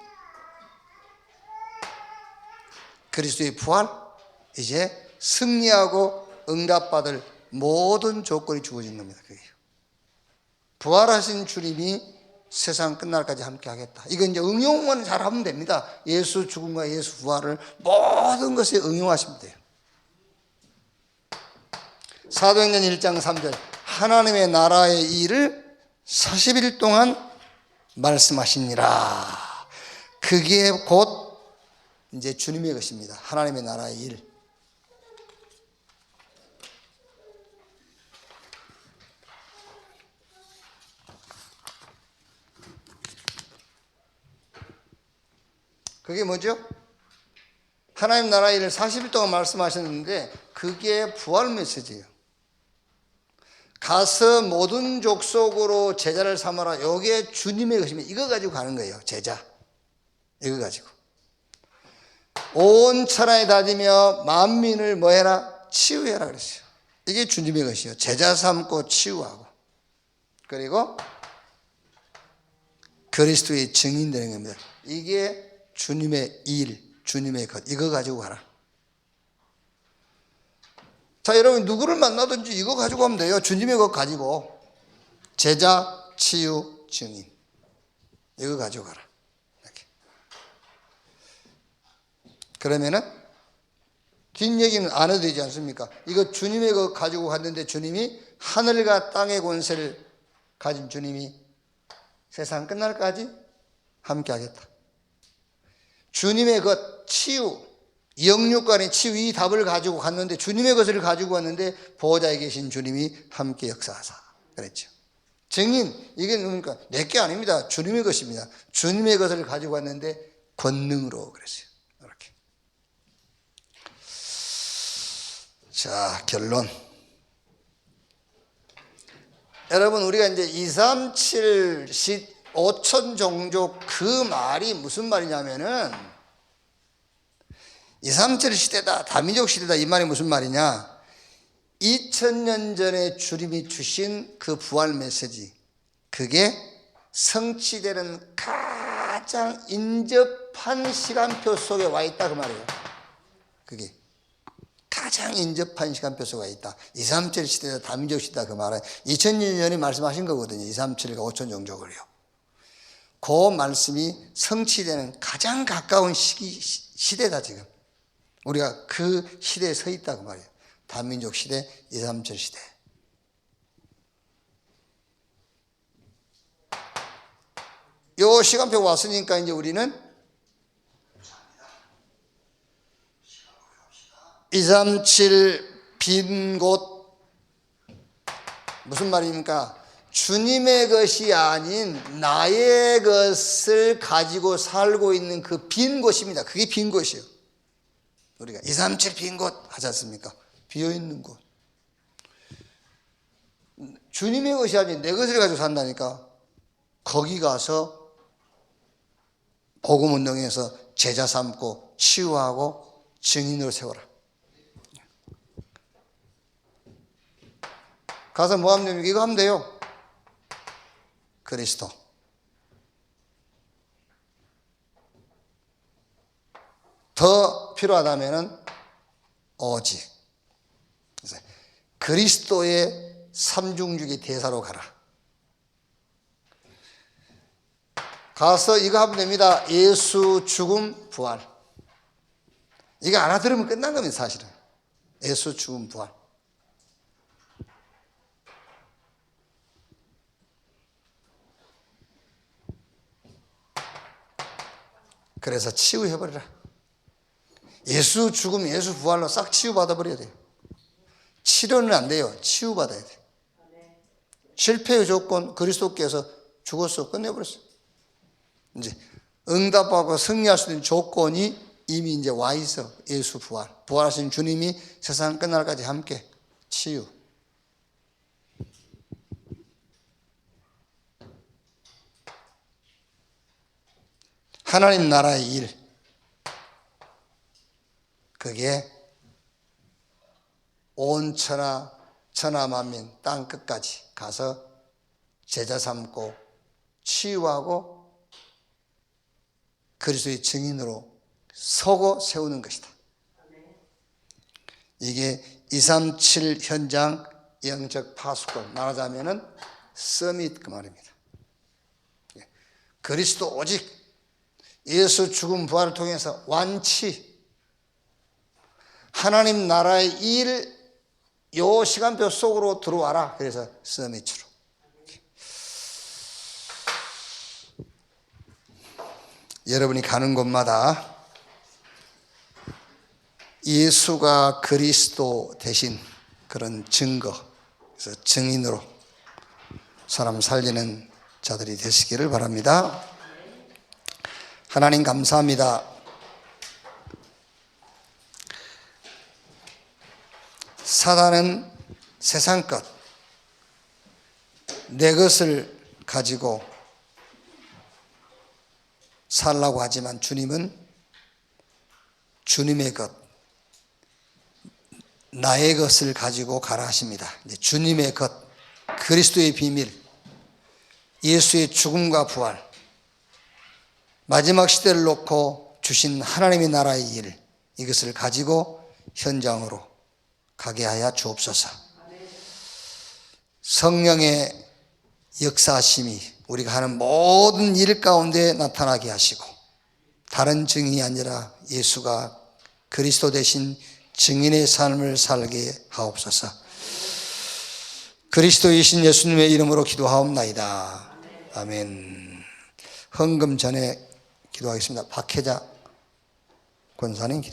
그리스도의 부활, 이제 승리하고 응답받을 모든 조건이 주어진 겁니다. 그게요. 부활하신 주님이 세상 끝날까지 함께 하겠다. 이건 이제 응용만 잘하면 됩니다. 예수 죽음과 예수 부활을 모든 것에 응용하시면 돼요. 사도행전 1장 3절. 하나님의 나라의 일을 40일 동안 말씀하시니라. 그게 곧 이제 주님의 것입니다. 하나님의 나라의 일. 그게 뭐죠? 하나님 나라의 일을 40일 동안 말씀하셨는데 그게 부활 메시지예요. 가서 모든 족속으로 제자를 삼아라. 이게 주님의 것입니다. 이거 가지고 가는 거예요. 제자. 이거 가지고. 온 천하에 다니며 만민을 뭐 해라? 치유해라 그랬어요. 이게 주님의 것이요. 제자 삼고 치유하고. 그리고 그리스도의 증인 되는 겁니다. 이게 주님의 일, 주님의 것. 이거 가지고 가라. 자, 여러분 누구를 만나든지 이거 가지고 하면 돼요. 주님의 것 가지고. 제자, 치유, 증인. 이거 가지고 가라. 이렇게. 그러면은 뒷얘기는 안 해도 되지 않습니까? 이거 주님의 것 가지고 갔는데 주님이 하늘과 땅의 권세를 가진 주님이 세상 끝날까지 함께 하겠다. 주님의 것, 치유, 영육간의 치유, 이 답을 가지고 갔는데 주님의 것을 가지고 왔는데 보호자에 계신 주님이 함께 역사하사 그랬죠. 증인, 이게 뭡니까? 내게 아닙니다. 주님의 것입니다. 주님의 것을 가지고 왔는데 권능으로 그랬어요. 이렇게. 자, 결론. 여러분, 우리가 이제 237 5천 종족 그 말이 무슨 말이냐면은 237 시대다, 다민족 시대다, 이 말이 무슨 말이냐? 2000년 전에 주님이 주신 그 부활 메시지, 그게 성취되는 가장 인접한 시간표 속에 와 있다 그 말이에요. 그게 가장 인접한 시간표 속에 와 있다. 237 시대다, 다민족 시대다 그 말은 2000년 전에 말씀하신 거거든요. 237과 5천 종족을요. 그 말씀이 성취되는 가장 가까운 시대다 지금. 우리가 그 시대에 서 있다고 말이에요. 다민족 시대, 237 시대. 요 시간표 왔으니까 이제 우리는 237 빈 곳, 무슨 말입니까? 주님의 것이 아닌 나의 것을 가지고 살고 있는 그 빈 곳입니다. 그게 빈 곳이에요. 우리가 237 빈 곳 하지 않습니까? 비어있는 곳. 주님의 것이 아닌 내 것을 가지고 산다니까. 거기 가서 복음 운동에서 제자 삼고 치유하고 증인으로 세워라. 가서 뭐 하면 됩니까? 이거 하면 돼요. 그리스도. 필요하다면은 오직. 그래서 그리스도의 삼중주기 대사로 가라. 가서 이거 하면 됩니다. 예수 죽음 부활. 이거 알아들으면 끝난 겁니다, 사실은. 예수 죽음 부활. 그래서 치유해버리라. 예수 죽음, 예수 부활로 싹 치유받아 버려야 돼요. 치료는 안 돼요. 치유받아야 돼요. 실패의 조건, 그리스도께서 죽어서 끝내버렸어요. 이제 응답하고 승리할 수 있는 조건이 이미 이제 와 있어. 예수 부활. 부활하신 주님이 세상 끝날까지 함께 치유. 하나님 나라의 일. 그게 온 천하 만민 땅 끝까지 가서 제자 삼고 치유하고 그리스도의 증인으로 서고 세우는 것이다. 이게 237 현장 영적 파수꾼 말하자면은 서밋 그 말입니다. 그리스도 오직 예수 죽음 부활을 통해서 완치 하나님 나라의 일 요 시간표 속으로 들어와라. 그래서 서밋으로. 여러분이 가는 곳마다 예수가 그리스도 대신 그런 증거, 그래서 증인으로 사람 살리는 자들이 되시기를 바랍니다. 하나님 감사합니다. 사단은 세상 것, 내 것을 가지고 살라고 하지만 주님은 주님의 것, 나의 것을 가지고 가라 하십니다. 주님의 것, 그리스도의 비밀, 예수의 죽음과 부활, 마지막 시대를 놓고 주신 하나님의 나라의 일, 이것을 가지고 현장으로 가게 하여 주옵소서. 성령의 역사심이 우리가 하는 모든 일 가운데 나타나게 하시고 다른 증인이 아니라 예수가 그리스도 대신 증인의 삶을 살게 하옵소서. 그리스도이신 예수님의 이름으로 기도하옵나이다. 아멘. 헌금 전에 기도하겠습니다. 박혜자 권사님 기도.